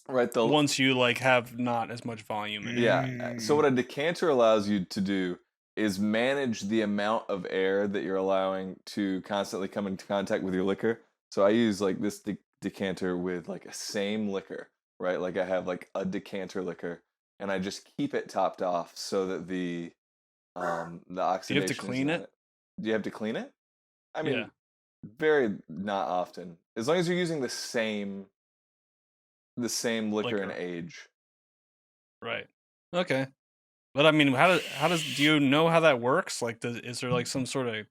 right?
Once you like have not as much volume in it.
Yeah. So what a decanter allows you to do is manage the amount of air that you're allowing to constantly come into contact with your liquor. So I use like this decanter with like a same liquor, right? Like I have like a decanter liquor, and I just keep it topped off so that the oxidation.
Do you have to clean it?
Do you have to clean it? I mean,
Yeah.
very not often. As long as you're using the same liquor and age.
Right. Okay. But I mean, how does do you know how that works? Like, is there like some sort of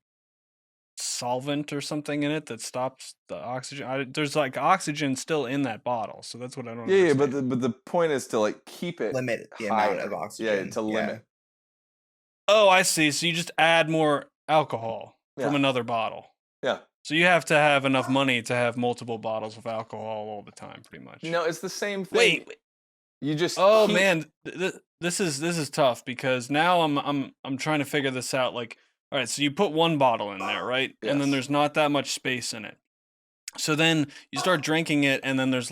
solvent or something in it that stops the oxygen? There's like oxygen still in that bottle, so that's what I don't.
Yeah,
understand.
but the point is to like keep it
limit the
higher.
amount of oxygen.
Yeah, to limit.
Oh, I see. So you just add more alcohol from
Yeah.
another bottle.
Yeah.
So you have to have enough money to have multiple bottles of alcohol all the time, pretty much.
No, it's the same thing.
Wait.
You just
Oh
keep...
man, this is tough because now I'm trying to figure this out. Like, all right, so you put one bottle in there, right?
Yes.
And then there's not that much space in it. So then you start drinking it, and then there's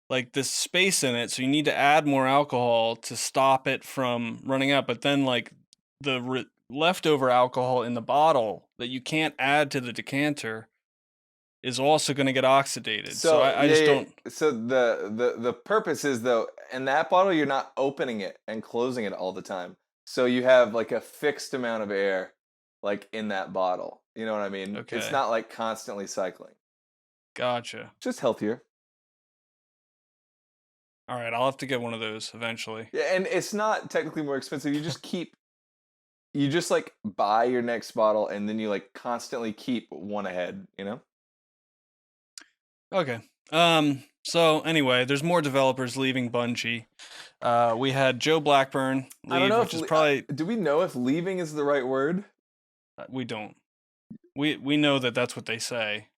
like this space in it. So you need to add more alcohol to stop it from running out. But then like the leftover alcohol in the bottle that you can't add to the decanter is also going to get oxidated. So I just don't.
So the purpose is though, in that bottle, you're not opening it and closing it all the time. So you have like a fixed amount of air, like in that bottle. You know what I mean?
Okay.
It's not like constantly cycling.
Gotcha.
Just healthier.
All right, I'll have to get one of those eventually.
Yeah, and it's not technically more expensive. You just like buy your next bottle, and then you like constantly keep one ahead. You know?
Okay. So anyway, there's more developers leaving Bungie. We had Joe Blackburn leave,
I don't know
which is probably.
Do we know if leaving is the right word?
We don't. We know that that's what they say.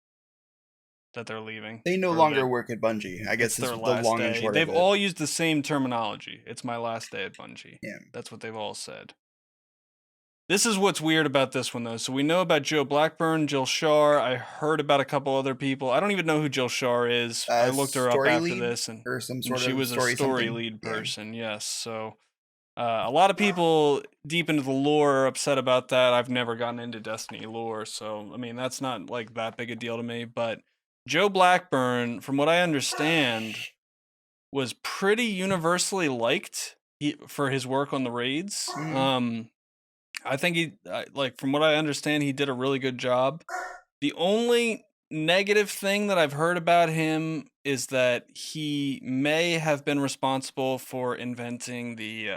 That they're leaving.
They no longer work at Bungie. I guess
it's
it's
their
the
last
long
day.
and short
They've
of it.
all used the same terminology. It's my last day at Bungie.
Yeah.
That's what they've all said. This is what's weird about this one, though. So we know about Joe Blackburn, Jill Shar. I heard about a couple other people. I don't even know who Jill Shar is. I looked her up after this, and
or some sort
she
of
was a story
something.
lead person. Yes. So a lot of people deep into the lore are upset about that. I've never gotten into Destiny lore, so I mean that's not like that big a deal to me. But Joe Blackburn, from what I understand, was pretty universally liked for his work on the raids. I think he, like, from what I understand, he did a really good job. The only negative thing that I've heard about him is that he may have been responsible for inventing the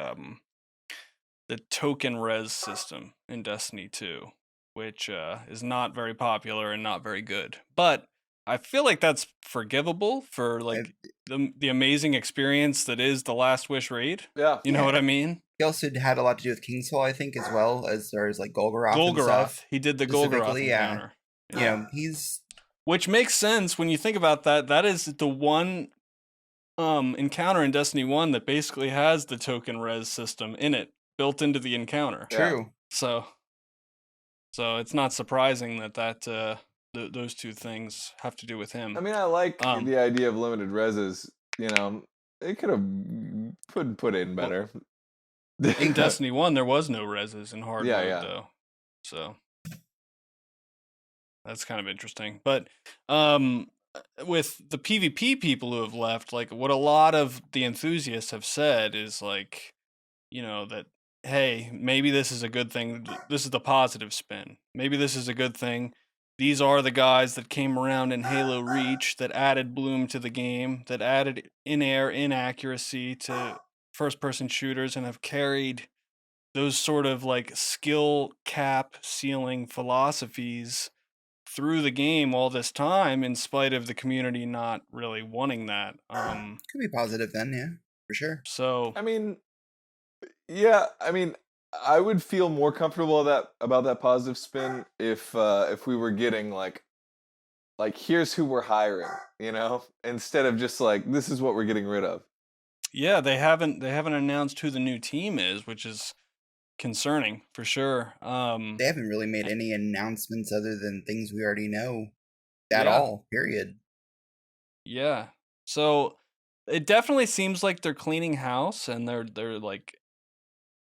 token res system in Destiny 2, which is not very popular and not very good. But I feel like that's forgivable for like the amazing experience that is the Last Wish raid.
Yeah.
You know what I mean?
He also had a lot to do with King's Fall, I think, as well, as far as like Golgoroth and stuff.
He did the Golgoroth encounter.
Yeah, he's...
Which makes sense when you think about that. That is the one encounter in Destiny 1 that basically has the token res system in it, built into the encounter.
True.
So it's not surprising that those two things have to do with him.
I mean, I like the idea of limited reses. You know, it could have put in better.
In Destiny 1, there was no reses in hard mode, though. So that's kind of interesting. But with the PvP people who have left, like what a lot of the enthusiasts have said is like, you know, that, hey, maybe this is a good thing. This is the positive spin. Maybe this is a good thing. These are the guys that came around in Halo Reach that added bloom to the game, that added in-air inaccuracy to first-person shooters, and have carried those sort of like skill cap ceiling philosophies through the game all this time, in spite of the community not really wanting that.
Could be positive then, yeah, for sure.
So
I mean, I would feel more comfortable about that positive spin if we were getting like here's who we're hiring, you know, instead of just like this is what we're getting rid of.
Yeah, they haven't announced who the new team is, which is concerning for sure.
They haven't really made any announcements other than things we already know at
Yeah.
all, period.
Yeah. So it definitely seems like they're cleaning house and they're like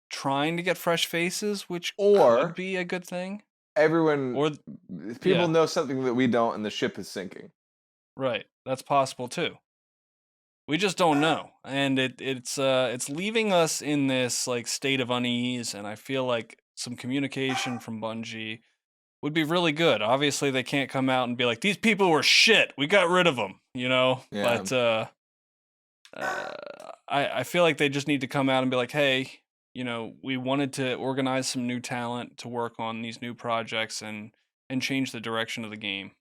trying to get fresh faces, which
Or
could be a good thing.
everyone,
Or
people
yeah.
know something that we don't, and the ship is sinking.
Right. That's possible too. We just don't know. And it's leaving us in this like state of unease, and I feel like some communication from Bungie would be really good. Obviously they can't come out and be like, these people were shit, we got rid of them, you know?
Yeah.
But I feel like they just need to come out and be like, hey, you know, we wanted to organize some new talent to work on these new projects and change the direction of the game.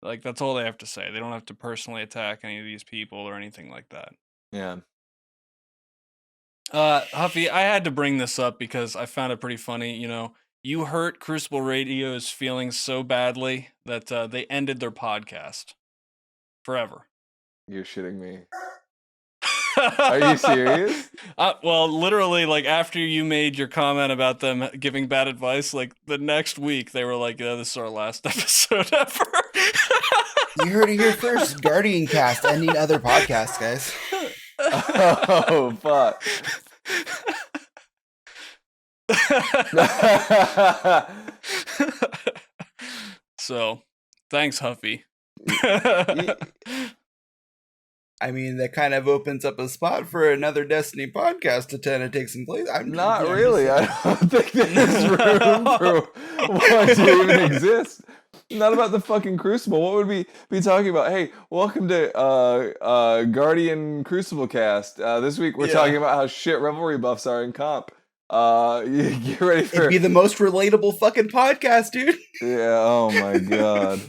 Like, that's all they have to say. They don't have to personally attack any of these people or anything like that.
Yeah.
Huffy, I had to bring this up because I found it pretty funny. You know, you hurt Crucible Radio's feelings so badly that they ended their podcast forever.
You're shitting me. Are you serious?
Well, literally, like, after you made your comment about them giving bad advice, like, the next week, they were like, yeah, this is our last episode ever.
You heard it here first. GuardianCast ending other podcasts, guys.
Oh, fuck.
So, thanks, Huffy.
I mean, that kind of opens up a spot for another Destiny podcast to kind of take some place.
Not really. I don't think there's room for one to even exist. Not about the fucking Crucible. What would we be talking about? Hey, welcome to Guardian Crucible Cast. This week we're talking about how shit revelry buffs are in comp. Get ready for
it'd be the most relatable fucking podcast, dude.
Yeah. Oh my god.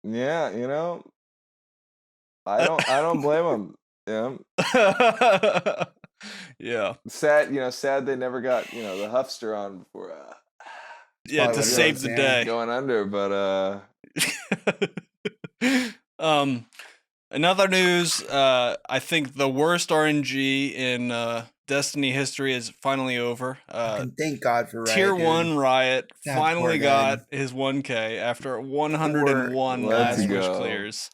Yeah. You know, I don't blame them. Yeah.
Yeah.
Sad they never got the Huffster on before.
Yeah, to save the day.
Going under, but
another news, I think the worst RNG in Destiny history is finally over.
Thank God for Riot.
Tier 1 Riot
That
finally
poor
got his 1K after 101 last wish clears.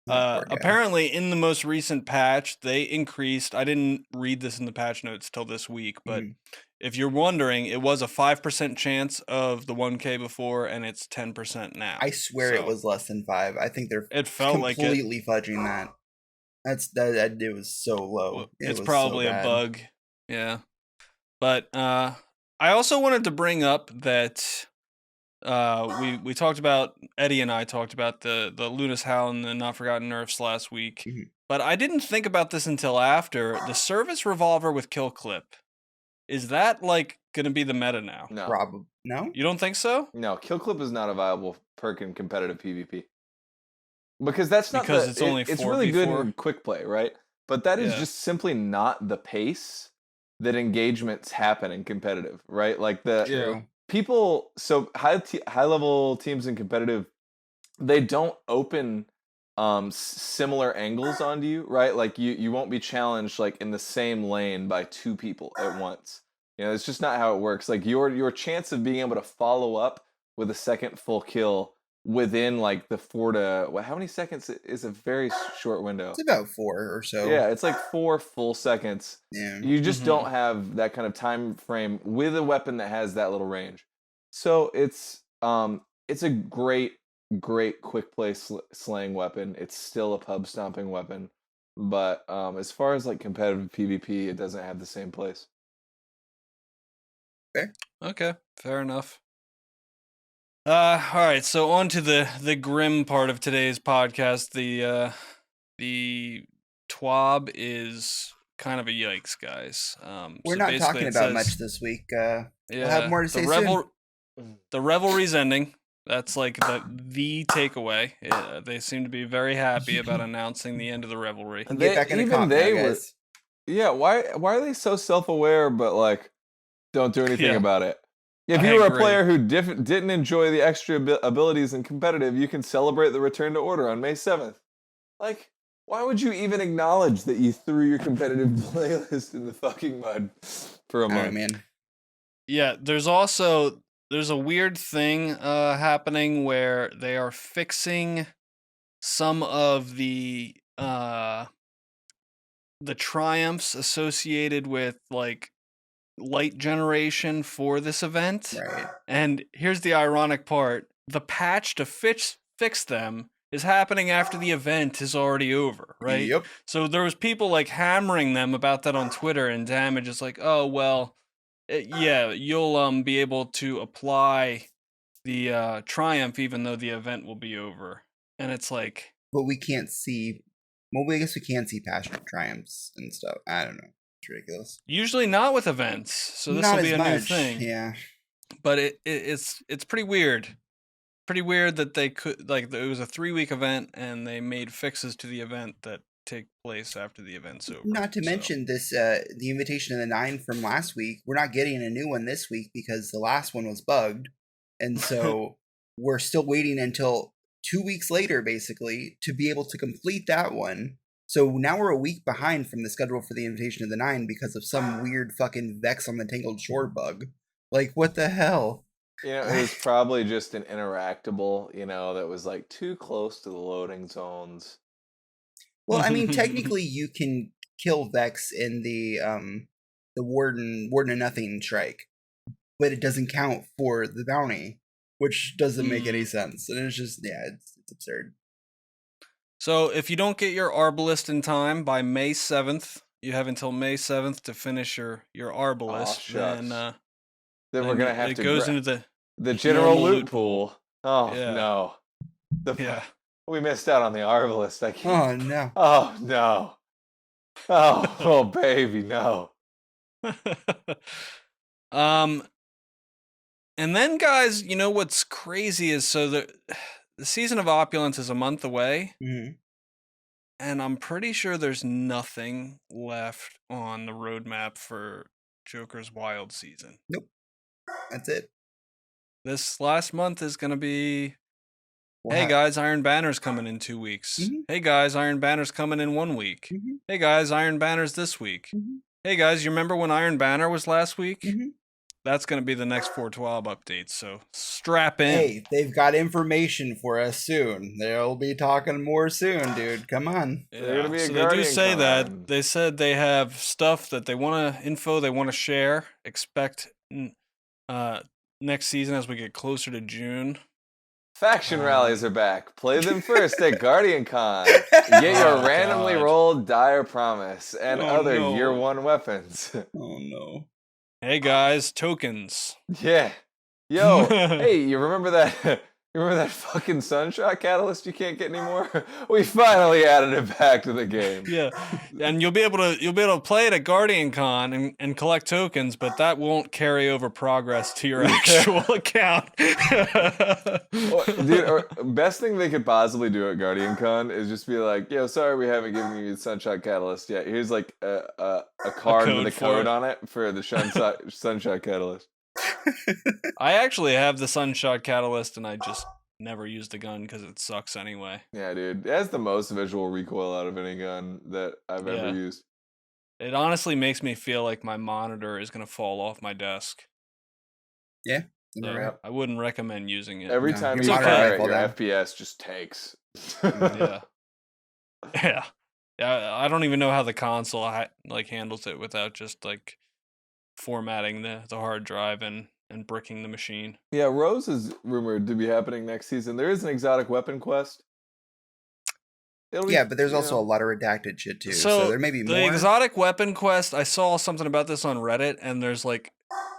Apparently, in the most recent patch, they increased. I didn't read this in the patch notes till this week, but if you're wondering, it was a 5% chance of the 1K before, and it's 10% now.
I swear it was less than 5. I think they're
completely
fudging that. It was so low.
It's probably a bug. Yeah, but I also wanted to bring up that. We talked about, Eddie and I talked about the Lunas Howl and the Not Forgotten Nerfs last week, but I didn't think about this until after. The Service Revolver with Kill Clip, is that like gonna be the meta now?
No.
Probably. No?
You don't think so?
No, Kill Clip is not a viable perk in competitive PvP. Because that's not
it's only 4v4.
It's really good in quick play, right? But that is just simply not the pace that engagements happen in competitive, right? Like people, so high level teams in competitive, they don't open similar angles onto you, right? Like you won't be challenged like in the same lane by 2 people at once. It's just not how it works. Like your chance of being able to follow up with a second full kill within like the 4 to how many seconds is a very short window.
It's about 4 or so.
Yeah, it's like 4 full seconds.
Yeah.
You just don't have that kind of time frame with a weapon that has that little range. So it's a great quick play slaying weapon. It's still a pub stomping weapon, but as far as like competitive PvP, it doesn't have the same place.
Fair.
Okay, fair enough. All right, so on to the grim part of today's podcast. The TWAB is kind of a yikes, guys.
We're not talking about much this week. We'll have more to say soon.
The revelry's ending. That's like the takeaway. They seem to be very happy about announcing the end of the revelry.
And get back into comp, guys.
Yeah, why are they so self-aware but like don't do anything about it? If you were a player who didn't enjoy the extra abilities in competitive, you can celebrate the return to order on May 7th. Like, Why would you even acknowledge that you threw your competitive playlist in the fucking mud for a month?
Oh, man.
Yeah, there's a weird thing happening where they are fixing some of the triumphs associated with like light generation for this event.
Right.
And here's the ironic part. The patch to fix them is happening after the event is already over, right?
Yep.
So there was people like hammering them about that on Twitter, and Damage is like, "Oh, well, yeah, you'll be able to apply the triumph even though the event will be over." And it's like,
But we can't see. Well, I guess we can see passionate triumphs and stuff. I don't know. It's ridiculous.
usually not with events. So this
Not
will be
as
a new
much.
thing.
Yeah.
But it's pretty weird. Pretty weird that they could, like, it was a 3-week event and they made fixes to the event that take place after the event's over.
Not to mention this, the invitation of the 9 from last week. We're not getting a new one this week because the last one was bugged, and so we're still waiting until 2 weeks later, basically, to be able to complete that one. So now we're a week behind from the schedule for the invitation of the 9 because of some weird fucking Vex on the Tangled Shore bug. Like, what the hell?
You know, it was probably just an interactable, that was like too close to the loading zones.
Well, I mean, technically, you can kill Vex in the Warden of Nothing strike, but it doesn't count for the bounty, which doesn't make any sense. And it's just, it's absurd.
So if you don't get your Arbalist in time by May 7th, you have until May 7th to finish your Arbalist.
Then we're gonna have to.
It goes into
the general loot pool. Oh
yeah.
no!
Yeah.
We missed out on the Arbalist. I can't.
Oh no!
Oh no! Oh baby, no!
And then, guys, you know what's crazy is the season of Opulence is a month away, and I'm pretty sure there's nothing left on the roadmap for Joker's Wild season.
Nope. That's it.
This last month is going to be, hey guys, Iron Banner's coming in 2 weeks. Hey guys, Iron Banner's coming in 1 week. Hey guys, Iron Banner's this week. Hey guys, you remember when Iron Banner was last week? That's going to be the next 412 update, so strap in.
Hey, they've got information for us soon. They'll be talking more soon, dude. Come on.
Yeah. So they do say that. They said they have stuff that they want to share. Expect next season as we get closer to June.
Faction rallies are back. Play them first at GuardianCon. Get your randomly rolled Dire Promise and other Year 1 weapons.
Oh no.
Hey guys, tokens.
Yeah. Yo, hey, you remember that fucking Sunshot Catalyst you can't get anymore? We finally added it back to the game.
Yeah. And you'll be able to play it at GuardianCon and collect tokens, but that won't carry over progress to your actual account.
Dude, best thing they could possibly do at GuardianCon is just be like, yo, sorry we haven't given you the Sunshot Catalyst yet. Here's like a card with a code on it for the Sunshot Catalyst.
I actually have the Sunshot Catalyst, and I just never used the gun because it sucks anyway.
Yeah, dude. It has the most visual recoil out of any gun that I've ever used.
It honestly makes me feel like my monitor is going to fall off my desk.
Yeah.
So I wouldn't recommend using it.
Every time you fire it, your FPS just tanks.
Yeah. Yeah. I don't even know how the console handles it without just like formatting the hard drive and bricking the machine.
Yeah, Rose is rumored to be happening next season. There is an exotic weapon quest.
But there's also a lot of redacted shit too. So there may be more.
The exotic weapon quest, I saw something about this on Reddit, and there's like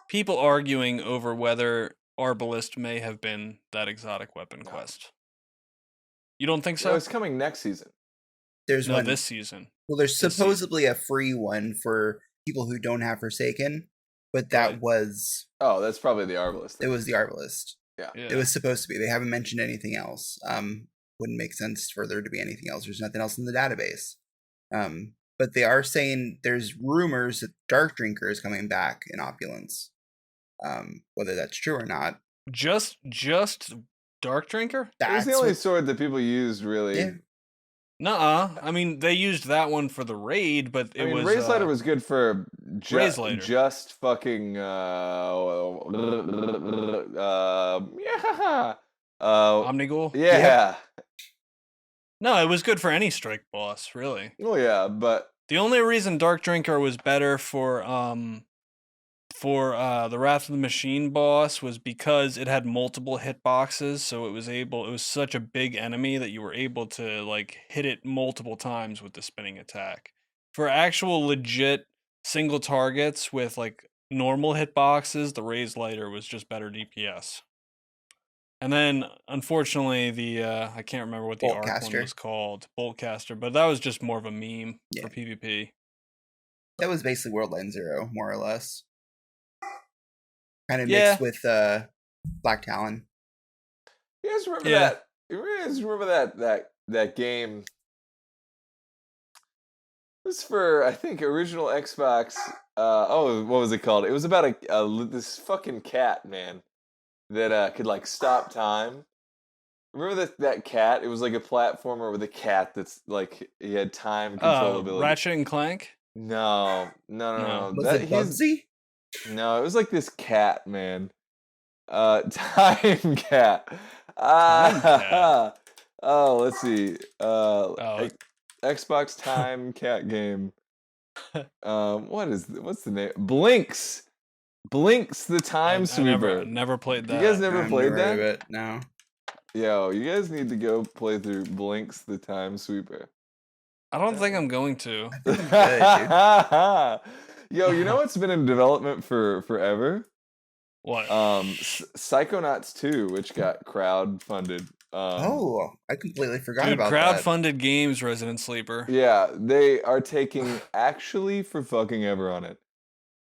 people arguing over whether Arbalist may have been that exotic weapon quest. You don't think so?
No, it's coming next season.
There's one
this season.
Well, there's supposedly a free one for people who don't have Forsaken, but that was...
Oh, that's probably the Arbalist.
It was the Arbalist.
Yeah.
It was supposed to be. They haven't mentioned anything else. Wouldn't make sense for there to be anything else. There's nothing else in the database. But they are saying there's rumors that Dark Drinker is coming back in Opulence. Whether that's true or not.
Just Dark Drinker?
It was the only sword that people used, really.
Yeah.
Nuh-uh. I mean, they used that one for the raid, but it was
Raise Lighter was good for
Raise Lighter.
just fucking yeah.
Omnigul.
Yeah.
No, it was good for any strike boss, really.
Oh yeah, but
The only reason Dark Drinker was better for the Wrath of the Machine boss was because it had multiple hitboxes, so it was such a big enemy that you were able to like hit it multiple times with the spinning attack. For actual legit single targets with like normal hitboxes, the Raised Lighter was just better DPS. And then unfortunately the I can't remember what the arc one was called, Boltcaster, but that was just more of a meme for PvP.
That was basically Worldland 0, more or less. Kind of mixed with Black Talon.
You guys remember that? You guys remember that game? It was for, I think, original Xbox. What was it called? It was about this fucking cat, man, that could like stop time. Remember that cat? It was like a platformer with a cat that's like he had time controllability.
Ratchet and Clank?
No.
Was it Bugsy?
No, it was like this cat, man. Time Cat. Oh, let's see. Xbox Time Cat game. What's the name? Blinks the Time Sweeper.
Never played that.
You guys never played that?
Heard of it. No.
Yo, you guys need to go play through Blinks the Time Sweeper.
I don't think I'm going to.
Yo, you know what's been in development for forever?
What?
Psychonauts 2, which got crowd-funded.
I completely forgot about that.
Crowd-funded games, Resident Sleeper.
Yeah, they are taking actually for fucking ever on it.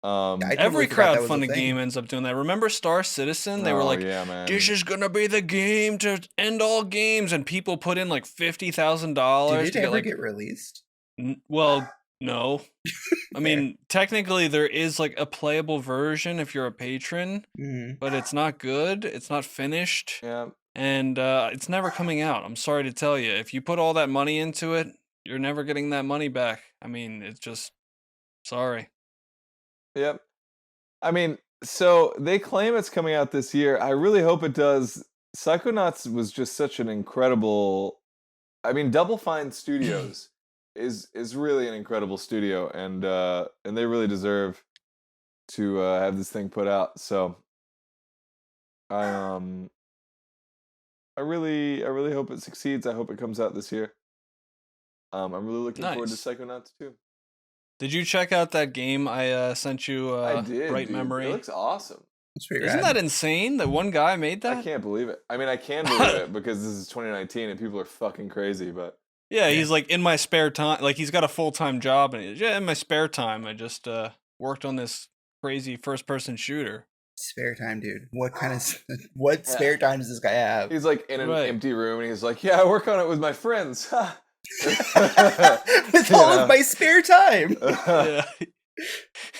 Every crowd-funded game ends up doing that. Remember Star Citizen? They were like, this is going to be the game to end all games, and people put in like $50,000.
Did it ever get released?
Well, no. I mean, technically there is like a playable version if you're a patron, but it's not good. It's not finished.
Yeah.
And it's never coming out. I'm sorry to tell you. If you put all that money into it, you're never getting that money back. I mean, it's just sorry.
Yep. I mean, so they claim it's coming out this year. I really hope it does. Psychonauts was just such an incredible. I mean, Double Fine Studios is really an incredible studio, and they really deserve to have this thing put out. So I really hope it succeeds. I hope it comes out this year. I'm really looking forward to Psychonauts 2.
Did you check out that game I sent you?
I did.
Bright Memory.
It looks awesome.
Isn't that insane that one guy made that?
I can't believe it. I mean, I can believe it because this is 2019 and people are fucking crazy. But
yeah, he's like in my spare time. Like he's got a full-time job, and in my spare time, I just worked on this crazy first-person shooter.
Spare time, dude. What spare time does this guy have?
He's like in an empty room, and he's like, "Yeah, I work on it with my friends."
With all of my spare time.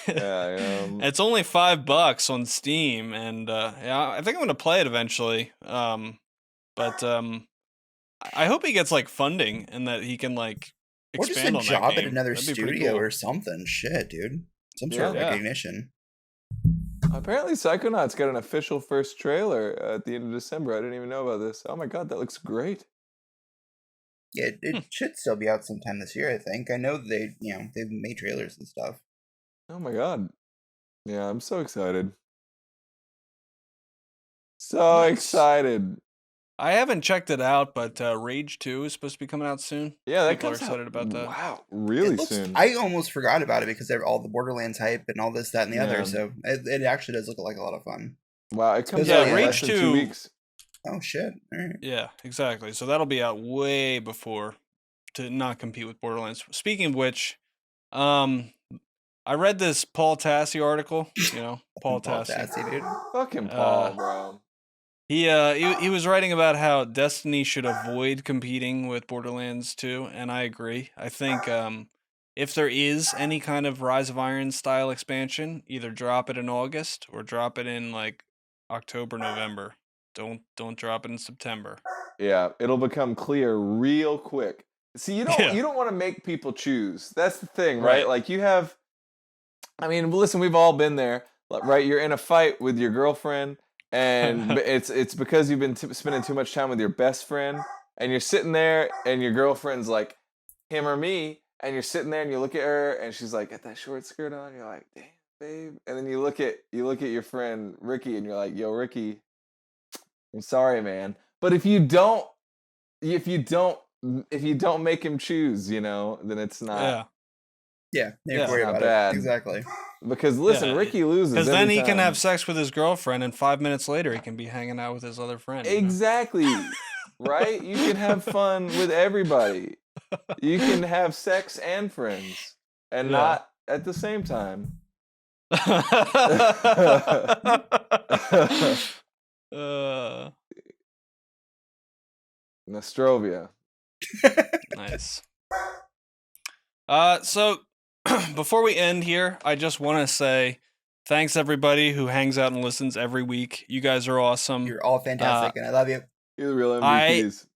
It's only $5 on Steam, and I think I'm gonna play it eventually. But I hope he gets like funding and that he can like expand
or just a job at
That'd
another studio or something. Shit, dude. Some sort of recognition.
Apparently, Psychonauts got an official first trailer at the end of December. I didn't even know about this. Oh my god, that looks great.
Yeah, it should still be out sometime this year, I think. I know they've made trailers and stuff.
Oh my god. Yeah, I'm so excited. So excited.
I haven't checked it out, but Rage 2 is supposed to be coming out soon.
Yeah, that
people are excited about that.
Wow, really soon.
I almost forgot about it because all the Borderlands hype and all this, that, and the other. So it actually does look like a lot of fun.
Wow, it comes out in less than 2 weeks.
Oh shit! All right.
Yeah, exactly. So that'll be out way before to not compete with Borderlands. Speaking of which, I read this Paul Tassi article. You know, Paul
Tassi, dude.
Fucking Paul, bro.
He was writing about how Destiny should avoid competing with Borderlands 2, and I agree. I think if there is any kind of Rise of Iron style expansion, either drop it in August or drop it in like October, November. Don't drop it in September.
Yeah, it'll become clear real quick See, you
Yeah.
don't want to make people choose. That's the thing, right? Like you have, I mean, listen, we've all been there, right? You're in a fight with your girlfriend, and it's because you've been spending too much time with your best friend, and you're sitting there, and your girlfriend's like, him or me, and you're sitting there, and you look at her, and she's like, got that short skirt on. You're like, damn, babe. And then you look at your friend Ricky, and you're like, yo, Ricky, I'm sorry, man, but if you don't make him choose, then it's not.
Yeah,
it's
worry
not
about
bad.
it. Exactly.
Because listen, Ricky loses.
Because then he can have
sex.
sex with his girlfriend, and 5 minutes later he can be hanging out with his other friend.
Exactly. Right? You can have fun with everybody. You can have sex and friends, and not at the same time. Nostrovia.
Nice. So before we end here, I just want to say thanks everybody who hangs out and listens every week. You guys are awesome.
You're all fantastic, and I love you.
You're the real MVPs.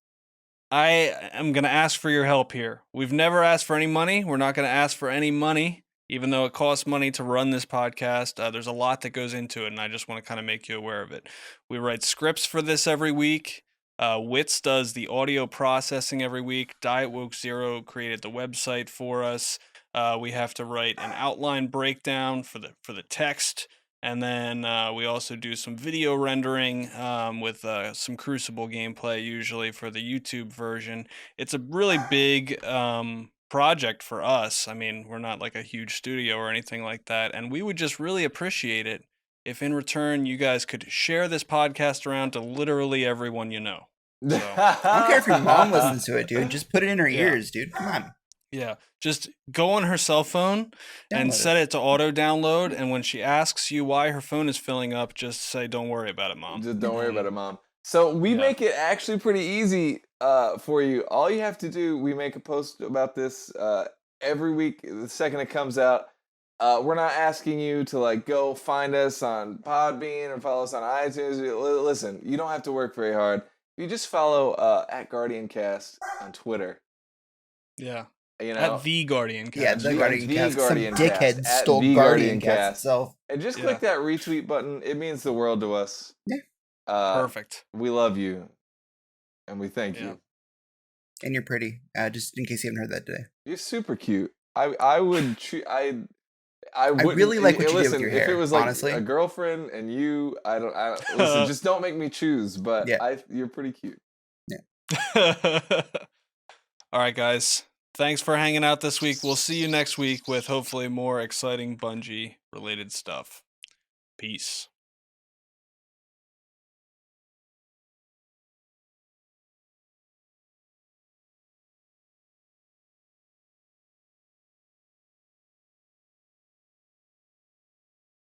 I am going to ask for your help here. We've never asked for any money. We're not going to ask for any money, even though it costs money to run this podcast. There's a lot that goes into it, and I just want to kind of make you aware of it. We write scripts for this every week. Wits does the audio processing every week. Diet Woke Zero created the website for us. We have to write an outline breakdown for the text, and then we also do some video rendering with some Crucible gameplay usually for the YouTube version. It's a really big project for us. I mean, we're not like a huge studio or anything like that, and we would just really appreciate it if in return you guys could share this podcast around to literally everyone you know. So,
I don't care if your mom listens to it, dude. Just put it in her ears, dude. Come on.
Yeah, just go on her cell phone and set it to auto download. And when she asks you why her phone is filling up, just say, "Don't worry about it, Mom."
Just don't worry about it, Mom. So we make it actually pretty easy for you. All you have to do, we make a post about this every week. The second it comes out, we're not asking you to like go find us on Podbean or follow us on iTunes. Listen, you don't have to work very hard. You just follow at GuardianCast on Twitter.
Yeah.
At
the GuardianCast.
Yeah, the GuardianCast. Some
GuardianCast.
dickhead stole GuardianCast itself.
And just click that retweet button. It means the world to us.
Yeah.
Perfect.
We love you. And we thank you.
And you're pretty. Just in case you haven't heard that today.
You're super cute. I would I
really like what you do with your hair.
If it was like
honestly.
A girlfriend and you, I don't listen, just don't make me choose, but you're pretty cute.
Yeah.
All right, guys. Thanks for hanging out this week. We'll see you next week with hopefully more exciting Bungie related stuff. Peace.